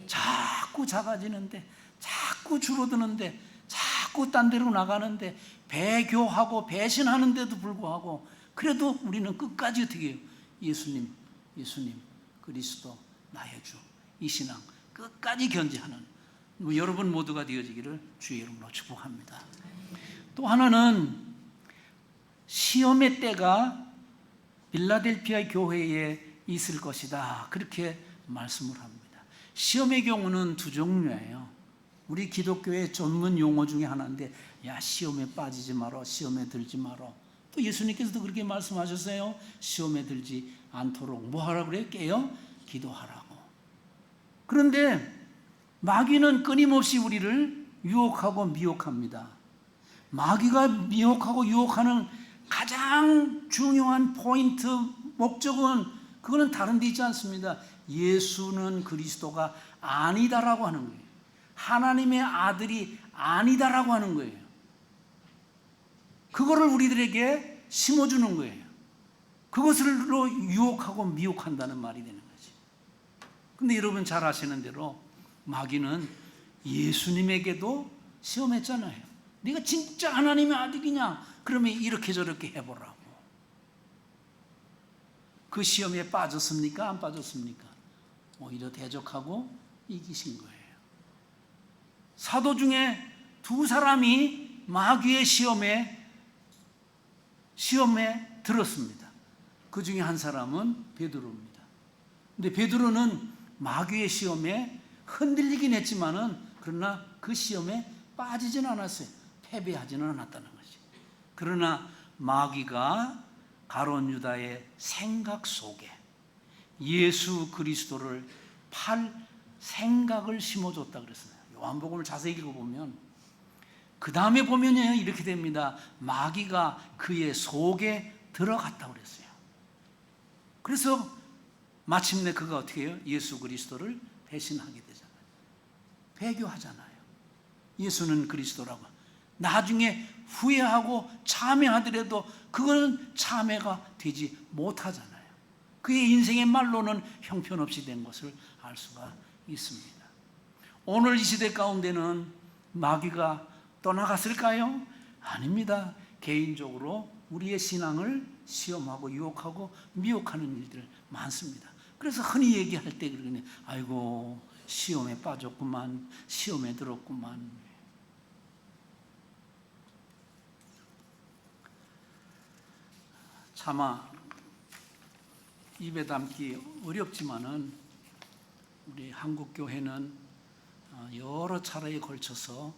자꾸 작아지는데, 자꾸 줄어드는데, 자꾸 딴 데로 나가는데, 배교하고 배신하는데도 불구하고 그래도 우리는 끝까지 어떻게 해요? 예수님, 예수님, 그리스도 나의 주, 이 신앙 끝까지 견지하는 여러분 모두가 되어지기를 주의 이름으로 축복합니다. 또 하나는 시험의 때가 빌라델피아 교회에 있을 것이다, 그렇게 말씀을 합니다. 시험의 경우는 두 종류예요. 우리 기독교의 전문 용어 중에 하나인데, 야, 시험에 빠지지 마라, 시험에 들지 마라. 또 예수님께서도 그렇게 말씀하셨어요. 시험에 들지 않도록 뭐 하라고 그래요? 깨어 기도하라고. 그런데 마귀는 끊임없이 우리를 유혹하고 미혹합니다. 마귀가 미혹하고 유혹하는 가장 중요한 포인트, 목적은 그거는 다른 데 있지 않습니다. 예수는 그리스도가 아니다라고 하는 거예요. 하나님의 아들이 아니다라고 하는 거예요. 그거를 우리들에게 심어주는 거예요. 그것으로 유혹하고 미혹한다는 말이 되는 거지. 근데 여러분 잘 아시는 대로 마귀는 예수님에게도 시험했잖아요. 네가 진짜 하나님의 아들이냐? 그러면 이렇게 저렇게 해보라고. 그 시험에 빠졌습니까? 안 빠졌습니까? 오히려 대적하고 이기신 거예요. 사도 중에 두 사람이 마귀의 시험에 들었습니다. 그 중에 한 사람은 베드로입니다. 근데 베드로는 마귀의 시험에 흔들리긴 했지만은, 그러나 그 시험에 빠지지는 않았어요. 패배하지는 않았다는 거지. 그러나 마귀가 가룟 유다의 생각 속에 예수 그리스도를 팔 생각을 심어줬다 그랬어요. 요한복음을 자세히 읽어보면, 그 다음에 보면요 이렇게 됩니다. 마귀가 그의 속에 들어갔다 그랬어요. 그래서 마침내 그가 어떻게 해요? 예수 그리스도를 배신하게 되잖아요. 배교하잖아요. 예수는 그리스도라고. 나중에 후회하고 참회하더라도 그거는 참회가 되지 못하잖아요. 그의 인생의 말로는 형편없이 된 것을 알 수가 있습니다. 오늘 이 시대 가운데는 마귀가 떠나갔을까요? 아닙니다. 개인적으로 우리의 신앙을 시험하고 유혹하고 미혹하는 일들 많습니다. 그래서 흔히 얘기할 때 그러네. 아이고, 시험에 빠졌구만, 시험에 들었구만. 차마 입에 담기 어렵지만은 우리 한국 교회는 여러 차례에 걸쳐서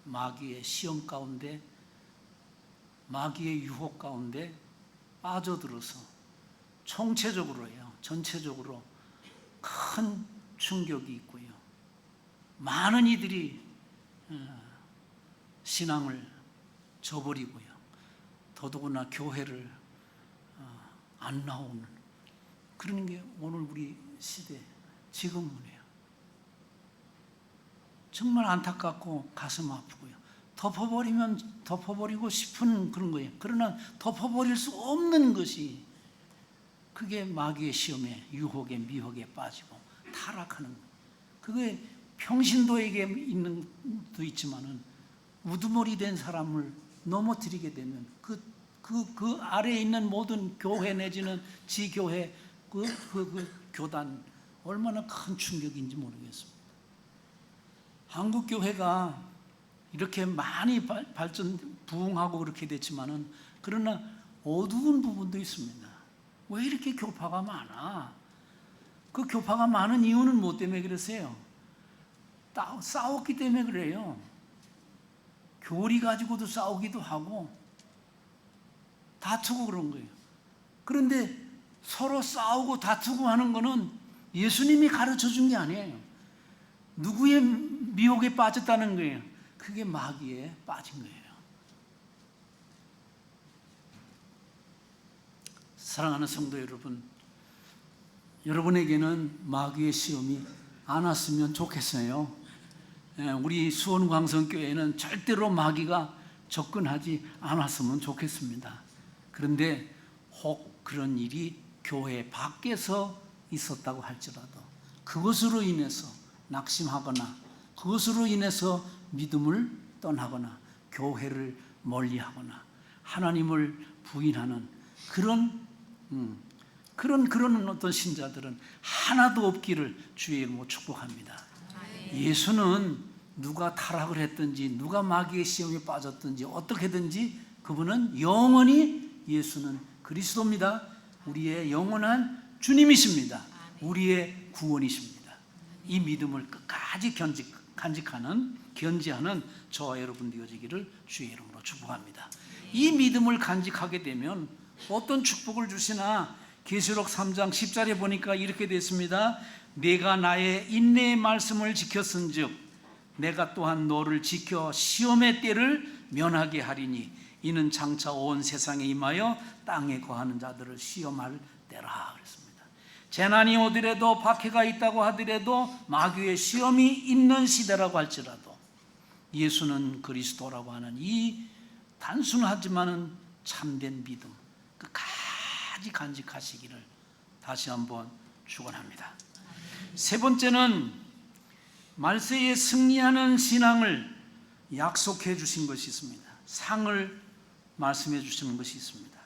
마귀의 시험 가운데, 마귀의 유혹 가운데 빠져들어서 총체적으로요, 전체적으로 큰 충격이 있고요. 많은 이들이 신앙을 저버리고요. 더더구나 교회를 안 나오는 그런 게 오늘 우리 시대 지금은요. 정말 안타깝고 가슴 아프고요. 덮어버리면 덮어버리고 싶은 그런 거예요. 그러나 덮어버릴 수 없는 것이, 그게 마귀의 시험에, 유혹에, 미혹에 빠지고 타락하는 거예요. 그게 평신도에게 있는 것도 있지만은 우두머리 된 사람을 넘어뜨리게 되면 그 아래에 있는 모든 교회 내지는 지교회 그 교단 얼마나 큰 충격인지 모르겠습니다. 한국 교회가 이렇게 많이 부흥하고 그렇게 됐지만은, 그러나 어두운 부분도 있습니다. 왜 이렇게 교파가 많아? 그 교파가 많은 이유는 뭐 때문에 그러세요? 싸웠기 때문에 그래요. 교리 가지고도 싸우기도 하고, 다투고 그런 거예요. 그런데 서로 싸우고 다투고 하는 거는 예수님이 가르쳐 준 게 아니에요. 누구의 미혹에 빠졌다는 거예요? 그게 마귀에 빠진 거예요. 사랑하는 성도 여러분, 여러분에게는 마귀의 시험이 안 왔으면 좋겠어요. 우리 수원광성교회는 절대로 마귀가 접근하지 않았으면 좋겠습니다. 그런데 혹 그런 일이 교회 밖에서 있었다고 할지라도 그것으로 인해서 낙심하거나 그것으로 인해서 믿음을 떠나거나 교회를 멀리하거나 하나님을 부인하는 그런 어떤 신자들은 하나도 없기를 주의 이름으로 축복합니다. 예수는 누가 타락을 했든지 누가 마귀의 시험에 빠졌든지 어떻게든지 그분은 영원히 예수는 그리스도입니다. 우리의 영원한 주님이십니다. 우리의 구원이십니다. 이 믿음을 끝까지 견지하는 저와 여러분 되어지기를 주의 이름으로 축복합니다. 이 믿음을 간직하게 되면 어떤 축복을 주시나 계시록 3장 10절에 보니까 이렇게 됐습니다. 내가 나의 인내의 말씀을 지켰은즉 내가 또한 너를 지켜 시험의 때를 면하게 하리니 이는 장차 온 세상에 임하여 땅에 거하는 자들을 시험할 때라 그랬습니다. 재난이 오더라도 박해가 있다고 하더라도 마귀의 시험이 있는 시대라고 할지라도 예수는 그리스도라고 하는 이 단순하지만은 참된 믿음 끝까지 간직하시기를 다시 한번 축원합니다. 세 번째는 말세에 승리하는 신앙을 약속해 주신 것이 있습니다. 상을 말씀해 주시는 것이 있습니다.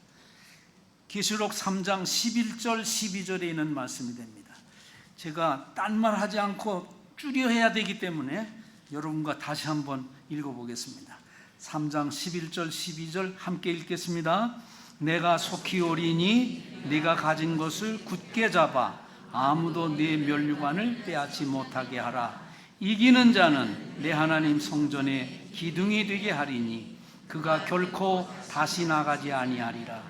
계시록 3장 11절 12절에 있는 말씀이 됩니다. 제가 딴 말 하지 않고 줄여 해야 되기 때문에 여러분과 다시 한번 읽어보겠습니다. 3장 11절 12절 함께 읽겠습니다. 내가 속히 오리니 네가 가진 것을 굳게 잡아 아무도 네 면류관을 빼앗지 못하게 하라. 이기는 자는 내 하나님 성전의 기둥이 되게 하리니 그가 결코 다시 나가지 아니하리라.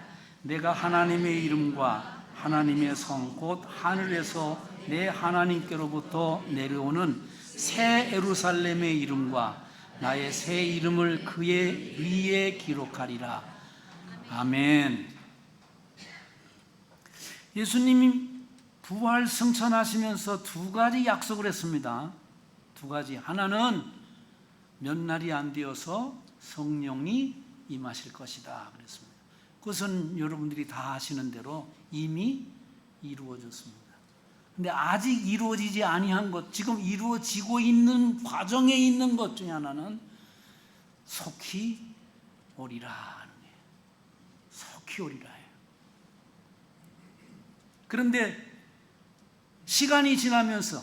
내가 하나님의 이름과 하나님의 성 곧 하늘에서 내 하나님께로부터 내려오는 새 예루살렘의 이름과 나의 새 이름을 그의 위에 기록하리라. 아멘. 예수님이 부활 승천하시면서 두 가지 약속을 했습니다. 두 가지. 하나는 몇 날이 안 되어서 성령이 임하실 것이다 그랬습니다. 그것은 여러분들이 다 아시는 대로 이미 이루어졌습니다. 근데 아직 이루어지지 아니한 것, 지금 이루어지고 있는 과정에 있는 것 중에 하나는 속히 오리라 하는 거예요. 속히 오리라. 그런데 시간이 지나면서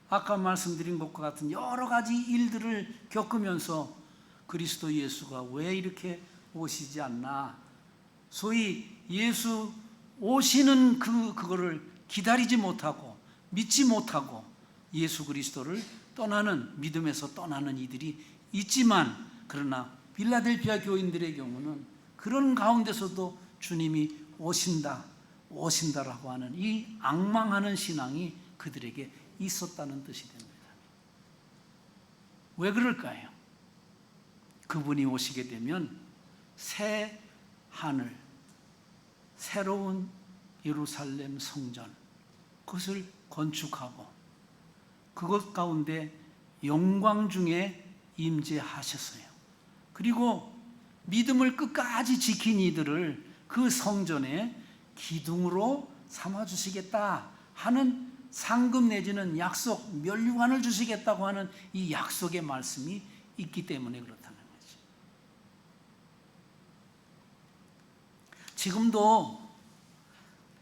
아까 말씀드린 것과 같은 여러 가지 일들을 겪으면서 그리스도 예수가 왜 이렇게 오시지 않나, 소위 예수 오시는 그거를 기다리지 못하고 믿지 못하고 예수 그리스도를 떠나는, 믿음에서 떠나는 이들이 있지만, 그러나 빌라델피아 교인들의 경우는 그런 가운데서도 주님이 오신다라고 하는 이 앙망하는 신앙이 그들에게 있었다는 뜻이 됩니다. 왜 그럴까요? 그분이 오시게 되면 새 하늘, 새로운 예루살렘 성전, 그것을 건축하고 그것 가운데 영광 중에 임재하셨어요. 그리고 믿음을 끝까지 지킨 이들을 그 성전에 기둥으로 삼아주시겠다 하는 상급 내지는 약속, 면류관을 주시겠다고 하는 이 약속의 말씀이 있기 때문에 그렇다는 거죠. 지금도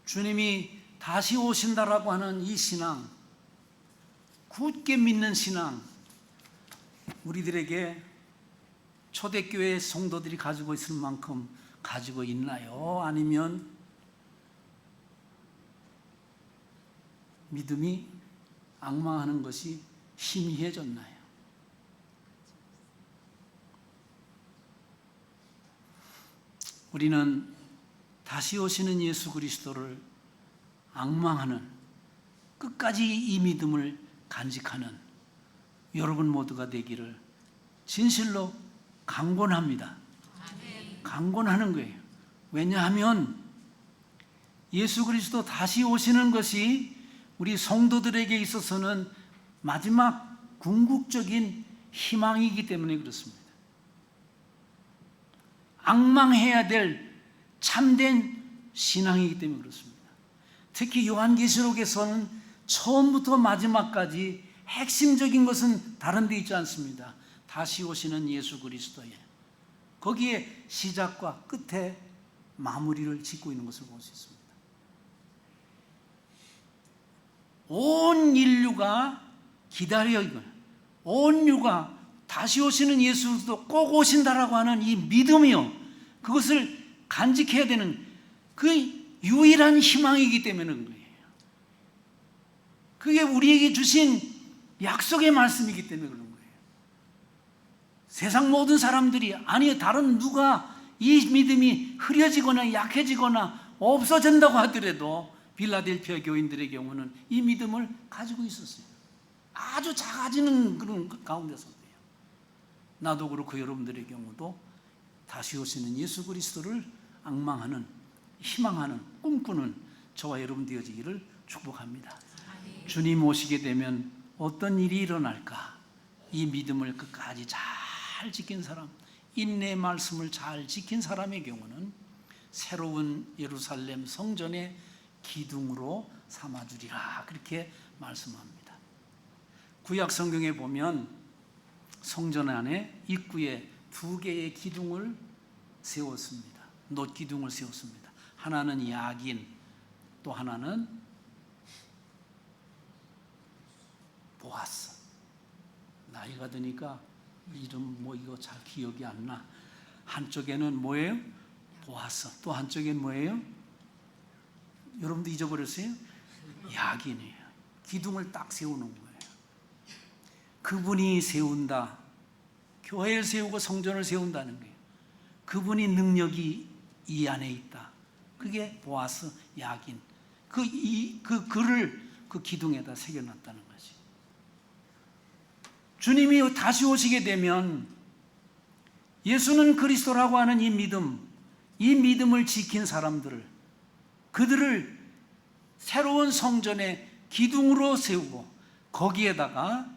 주님이 다시 오신다라고 하는 이 신앙, 굳게 믿는 신앙, 우리들에게 초대교회 성도들이 가지고 있을 만큼 가지고 있나요? 아니면 믿음이 앙망하는 것이 희미해졌나요? 우리는 다시 오시는 예수 그리스도를 앙망하는, 끝까지 이 믿음을 간직하는 여러분 모두가 되기를 진실로 강권합니다. 강권하는 거예요. 왜냐하면 예수 그리스도 다시 오시는 것이 우리 성도들에게 있어서는 마지막 궁극적인 희망이기 때문에 그렇습니다. 앙망해야 될 참된 신앙이기 때문에 그렇습니다. 특히 요한계시록에서는 처음부터 마지막까지 핵심적인 것은 다른 데 있지 않습니다. 다시 오시는 예수 그리스도에, 거기에 시작과 끝에 마무리를 짓고 있는 것을 볼 수 있습니다. 온 인류가 기다려, 이걸 온 인류가 다시 오시는 예수 그리스도 꼭 오신다라고 하는 이 믿음이요, 그것을 간직해야 되는 그 유일한 희망이기 때문에 그런 거예요. 그게 우리에게 주신 약속의 말씀이기 때문에 그런 거예요. 세상 모든 사람들이, 아니 다른 누가 이 믿음이 흐려지거나 약해지거나 없어진다고 하더라도 빌라델피아 교인들의 경우는 이 믿음을 가지고 있었어요. 아주 작아지는 그런 가운데서도요. 나도 그렇고 여러분들의 경우도 다시 오시는 예수 그리스도를 앙망하는, 희망하는, 꿈꾸는 저와 여러분 되어지기를 축복합니다. 주님 오시게 되면 어떤 일이 일어날까? 이 믿음을 끝까지 잘 지킨 사람, 인내의 말씀을 잘 지킨 사람의 경우는 새로운 예루살렘 성전의 기둥으로 삼아주리라, 그렇게 말씀합니다. 구약 성경에 보면 성전 안에 입구에 2개의 기둥을 세웠습니다. 놋기둥을 세웠습니다. 하나는 야긴, 또 하나는 보아스. 나이가 드니까 이름 이거 잘 기억이 안 나. 한쪽에는 뭐예요? 보아스. 또 한쪽엔 뭐예요? 여러분도 잊어버렸어요? 야긴이에요. 기둥을 딱 세우는 거예요. 그분이 세운다. 교회를 세우고 성전을 세운다는 거예요. 그분이 능력이 이 안에 있다. 그게 보아스, 야긴. 그 글을 그 기둥에다 새겨놨다는 거지. 주님이 다시 오시게 되면 예수는 그리스도라고 하는 이 믿음을 지킨 사람들을, 그들을 새로운 성전의 기둥으로 세우고 거기에다가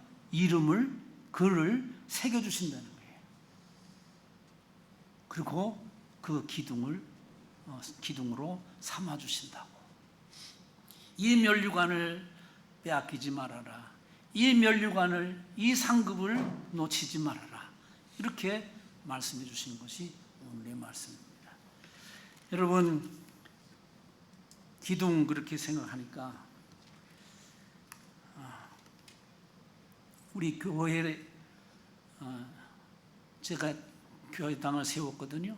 글을 새겨주신다는 거예요. 그리고 그 기둥으로 삼아주신다고. 이 면류관을 빼앗기지 말아라. 이 면류관을, 이 상급을 놓치지 말아라. 이렇게 말씀해 주신 것이 오늘의 말씀입니다. 여러분, 기둥 그렇게 생각하니까 우리 교회에 제가 교회당을 세웠거든요.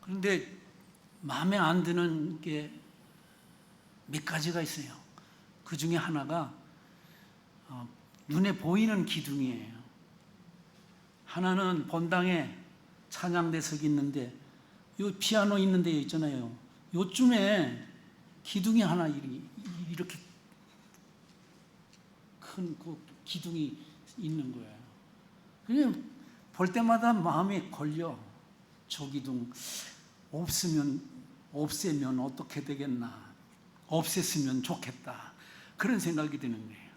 그런데 마음에 안 드는 게 몇 가지가 있어요. 그 중에 하나가 눈에 보이는 기둥이에요. 하나는 본당에 찬양대석이 있는데 요 피아노 있는 데 있잖아요. 요쯤에 기둥이 하나 이렇게 큰 그 기둥이 있는 거예요. 그냥 볼 때마다 마음에 걸려. 저 기둥 없애면 어떻게 되겠나. 없앴으면 좋겠다. 그런 생각이 드는 거예요.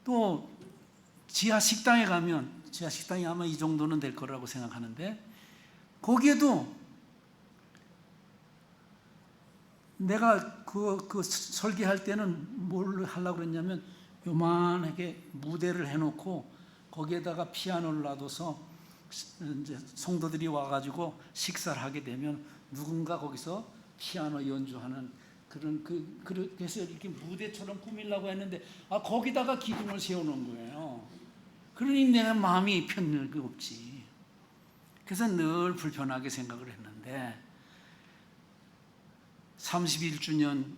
또 지하 식당에 가면, 지하 식당이 아마 이 정도는 될 거라고 생각하는데, 거기에도 내가 그 설계할 때는 뭘 하려고 그랬냐면, 요만하게 무대를 해놓고 거기에다가 피아노를 놔둬서 이제 성도들이 와가지고 식사를 하게 되면 누군가 거기서 피아노 연주하는 그렇게 해서 이렇게 무대처럼 꾸미려고 했는데, 거기다가 기둥을 세워놓은 거예요. 그러니 내가 마음이 편할 게 없지. 그래서 늘 불편하게 생각을 했는데, 31주년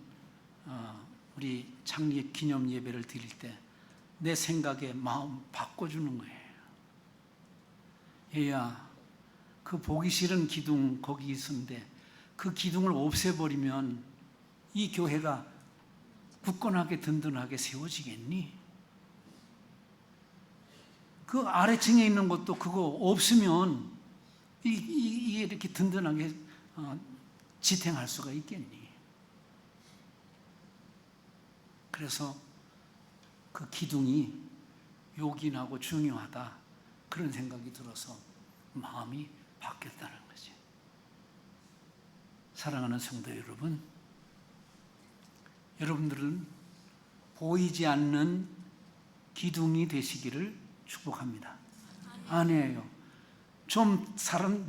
우리 창립 기념 예배를 드릴 때 내 생각에 마음 바꿔주는 거예요. 얘야, 그 보기 싫은 기둥 거기 있는데 그 기둥을 없애버리면 이 교회가 굳건하게 든든하게 세워지겠니? 그 아래층에 있는 것도 그거 없으면 이게 이렇게 든든하게 지탱할 수가 있겠니? 그래서 그 기둥이 요긴하고 중요하다, 그런 생각이 들어서 마음이 바뀌었다는 거지. 사랑하는 성도 여러분, 여러분들은 보이지 않는 기둥이 되시기를 축복합니다. 아니에요. 좀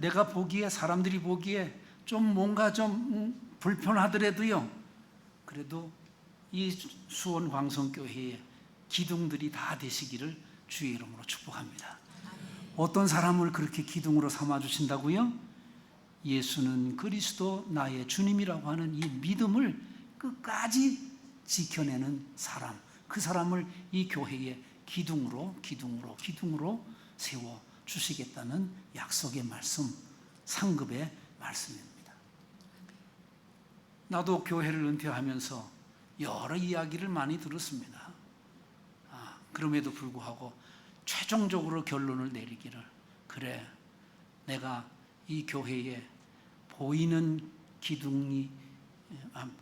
내가 보기에, 사람들이 보기에 좀 뭔가 좀 불편하더라도요, 그래도 이 수원 광성교회의 기둥들이 다 되시기를 주의 이름으로 축복합니다. 어떤 사람을 그렇게 기둥으로 삼아주신다고요? 예수는 그리스도 나의 주님이라고 하는 이 믿음을 끝까지 지켜내는 사람, 그 사람을 이 교회의 기둥으로 세워 주시겠다는 약속의 말씀, 상급의 말씀입니다. 나도 교회를 은퇴하면서 여러 이야기를 많이 들었습니다. 그럼에도 불구하고 최종적으로 결론을 내리기를, 그래, 내가 이 교회에 보이는 기둥이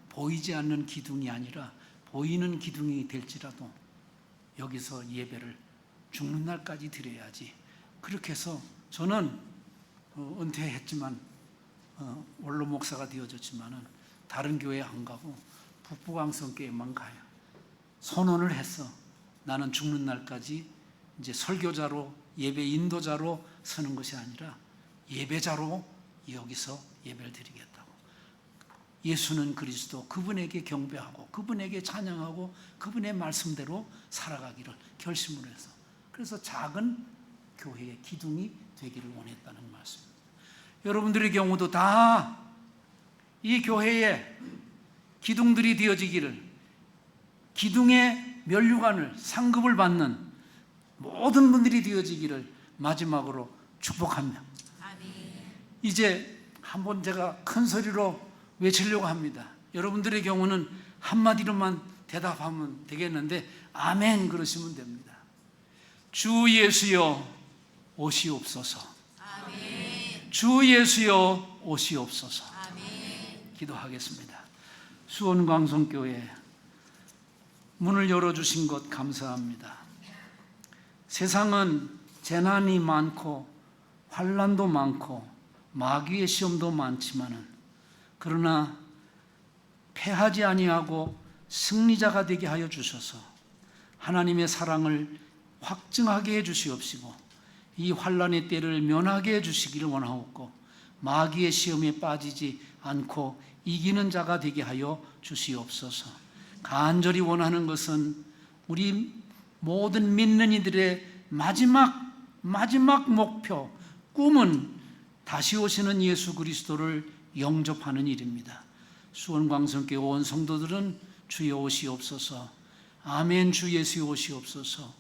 보이지 않는 기둥이 아니라 보이는 기둥이 될지라도 여기서 예배를 죽는 날까지 드려야지. 그렇게 해서 저는 은퇴했지만 원로 목사가 되어졌지만은 다른 교회 안 가고 북부광성교회만 가요. 선언을 했어. 나는 죽는 날까지 이제 설교자로, 예배 인도자로 서는 것이 아니라 예배자로 여기서 예배를 드리겠다고. 예수는 그리스도, 그분에게 경배하고 그분에게 찬양하고 그분의 말씀대로 살아가기를 결심을 해서, 그래서 작은 교회의 기둥이 되기를 원했다는 말씀입니다. 여러분들의 경우도 다 이 교회에 기둥들이 되어지기를, 기둥의 면류관을, 상급을 받는 모든 분들이 되어지기를 마지막으로 축복합니다. 이제 한번 제가 큰 소리로 외치려고 합니다. 여러분들의 경우는 한마디로만 대답하면 되겠는데 아멘 그러시면 됩니다. 주 예수여 오시옵소서. 아멘. 주 예수여 오시옵소서. 아멘. 기도하겠습니다. 수원광성교회 문을 열어주신 것 감사합니다. 세상은 재난이 많고 환난도 많고 마귀의 시험도 많지만은, 그러나 패하지 아니하고 승리자가 되게 하여 주셔서 하나님의 사랑을 확증하게 해 주시옵시고 이 환난의 때를 면하게 해 주시기를 원하옵고 마귀의 시험에 빠지지 않고 이기는 자가 되게 하여 주시옵소서. 간절히 원하는 것은 우리 모든 믿는 이들의 마지막 목표, 꿈은 다시 오시는 예수 그리스도를 영접하는 일입니다. 수원광성교회 온 성도들은 주여 오시옵소서, 아멘, 주 예수 오시옵소서,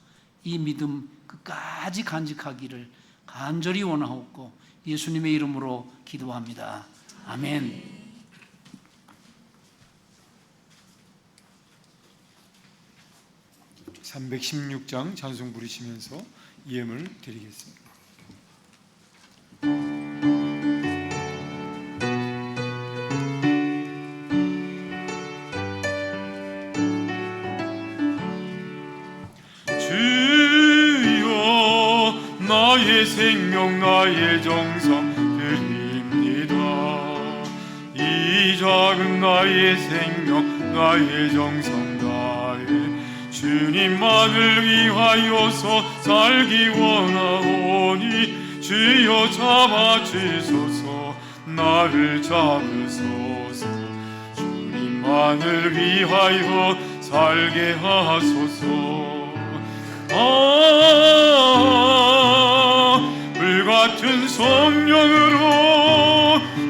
이 믿음 끝까지 간직하기를 간절히 원하옵고 예수님의 이름으로 기도합니다. 아멘. 316장 찬송 부르시면서 예물 드리겠습니다. 주여 나의 생명 나의 정성 드립니다. 이 작은 나의 생명 나의 정성 다해 주님만을 위하여서 살기 원하오니 주여 잡아주소서, 나를 잡으소서. 주님만을 위하여 살게 하소서. 불같은 성령으로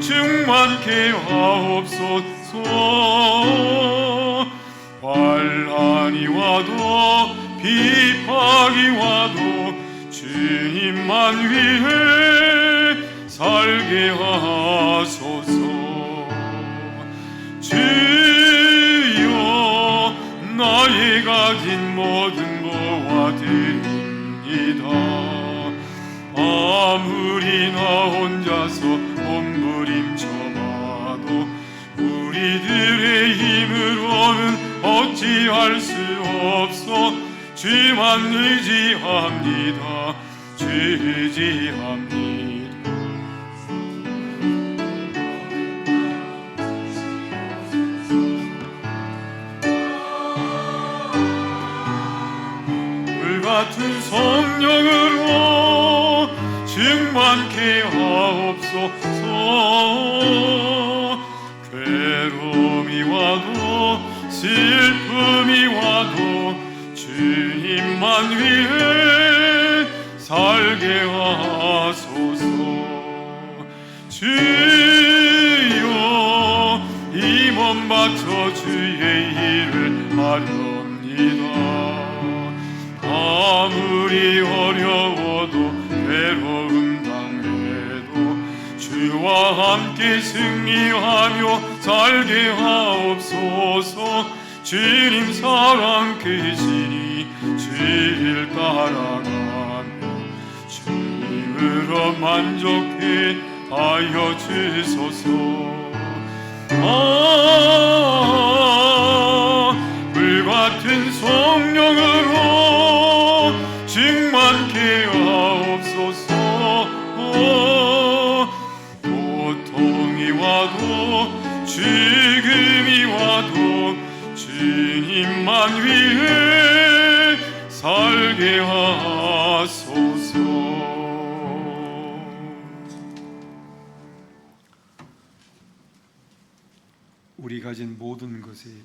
충만케 하옵소서. 환난이 와도 핍박이 와도 주님만 위해 살게 하소서. 주여 나의 가진 모든 모아드립니다. 아무리 나 혼자서 몸부림쳐봐도 우리들의 힘으로는 어찌할 수 없어. 주만 의지합니다. 주 의지합니다. 불같은 성령으로 충만케 하옵소서. 괴로움이 와도 슬픔이 와도 주님만 위해 살게 하소서. 주여 이 몸 바쳐 주의 일을 하렵니다. 아무리 어려워도 괴로움 당해도 주와 함께 승리하며 살게 하옵소서. 주님 사랑 크시니 주를 따라가며 주님으로 만족해 하여 주소서. 불같은 성령으로 충만케 하옵소서. 고통이 와도 죽음이 와도 주님만 위해 살게 하소서. 우리 가진 모든 것의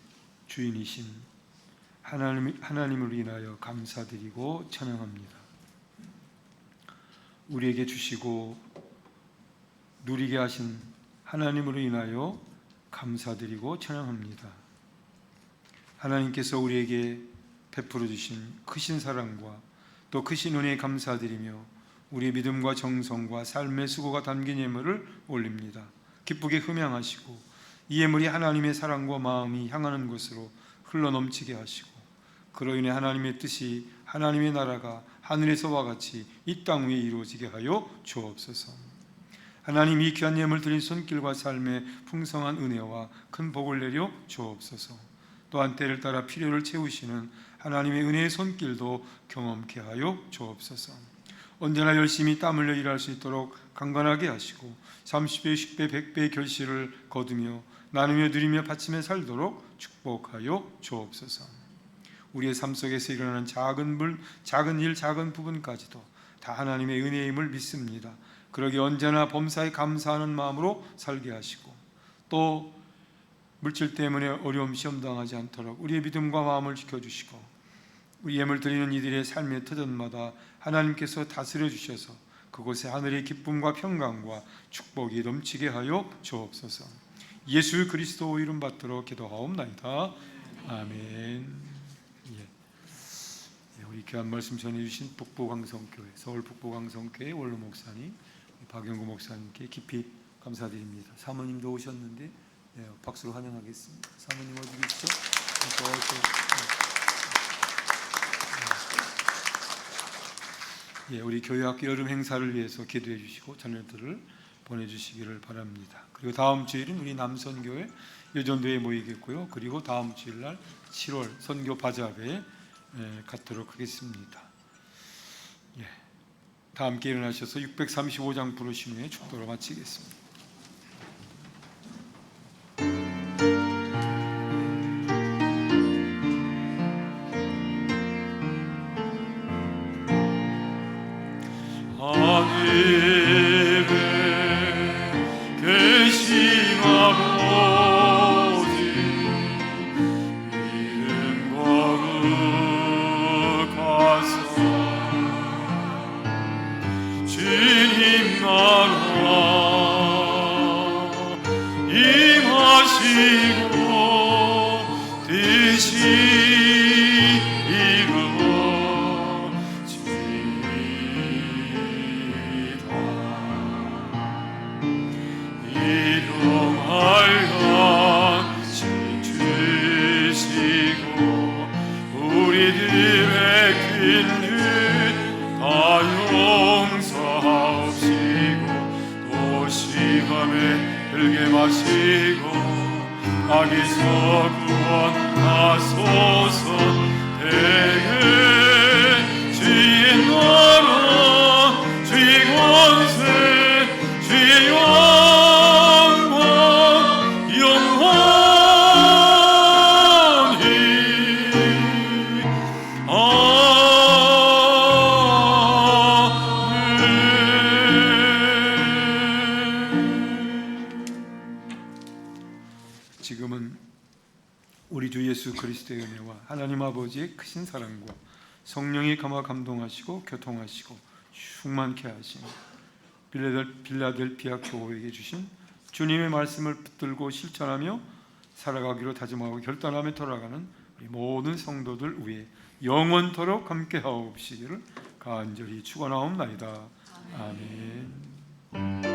주인이신 하나님을 인하여 감사드리고 찬양합니다. 우리에게 주시고 누리게 하신 하나님으로 인하여 감사드리고 찬양합니다. 하나님께서 우리에게 베풀어 주신 크신 사랑과 또 크신 은혜에 감사드리며 우리의 믿음과 정성과 삶의 수고가 담긴 예물을 올립니다. 기쁘게 흠양하시고 이 예물이 하나님의 사랑과 마음이 향하는 곳으로 흘러넘치게 하시고 그로 인해 하나님의 뜻이 하나님의 나라가 하늘에서와 같이 이 땅 위에 이루어지게 하여 주옵소서. 하나님 이 귀한 예물 드린 손길과 삶의 풍성한 은혜와 큰 복을 내려 주옵소서. 또한 때를 따라 필요를 채우시는 하나님의 은혜의 손길도 경험케 하여 주옵소서. 언제나 열심히 땀 흘려 일할 수 있도록 강건하게 하시고 30배, 60배, 100배의 결실을 거두며 나누며 누리며 바치며 살도록 축복하여 주옵소서. 우리의 삶 속에서 일어나는 작은 일, 작은 부분까지도 다 하나님의 은혜임을 믿습니다. 그러기 언제나 범사에 감사하는 마음으로 살게 하시고 또 물질 때문에 어려움 시험 당하지 않도록 우리의 믿음과 마음을 지켜주시고 우리 예물 드리는 이들의 삶의 터전마다 하나님께서 다스려 주셔서 그곳에 하늘의 기쁨과 평강과 축복이 넘치게 하여 주옵소서. 예수 그리스도 이름 받들어 기도하옵나이다. 아멘. 우리 귀한 말씀 전해주신 북부강성교회 서울 북부강성교회 원로 목사님 박영구 목사님께 깊이 감사드립니다. 사모님도 오셨는데 박수로 환영하겠습니다. 사모님 어디 계시죠? 우리 교회학교 여름 행사를 위해서 기도해 주시고 자녀들을 보내주시기를 바랍니다. 그리고 다음 주일은 우리 남선교회 여전도에 모이겠고요. 그리고 다음 주일날 7월 선교 바자회에 갖도록 하겠습니다. 다 함께 일어나셔서 635장 부르신 후에 축도로 마치겠습니다. 하늘에 계신 아버지 이름 거룩하사 주님 나라 임하시고 뜻이 이루어 들게 마시고 악에서 구원하소서. 대개 주의 나라 주의 권세 주의 영광 영원히 지금은 우리 주 예수 그리스도의 은혜와 하나님 아버지의 크신 사랑과 성령이 감화 감동하시고 교통하시고 충만케 하신 빌라델피아 교회에게 주신 주님의 말씀을 붙들고 실천하며 살아가기로 다짐하고 결단하며 돌아가는 우리 모든 성도들 위해 영원토록 함께하옵시기를 간절히 축원하옵나이다. 아멘.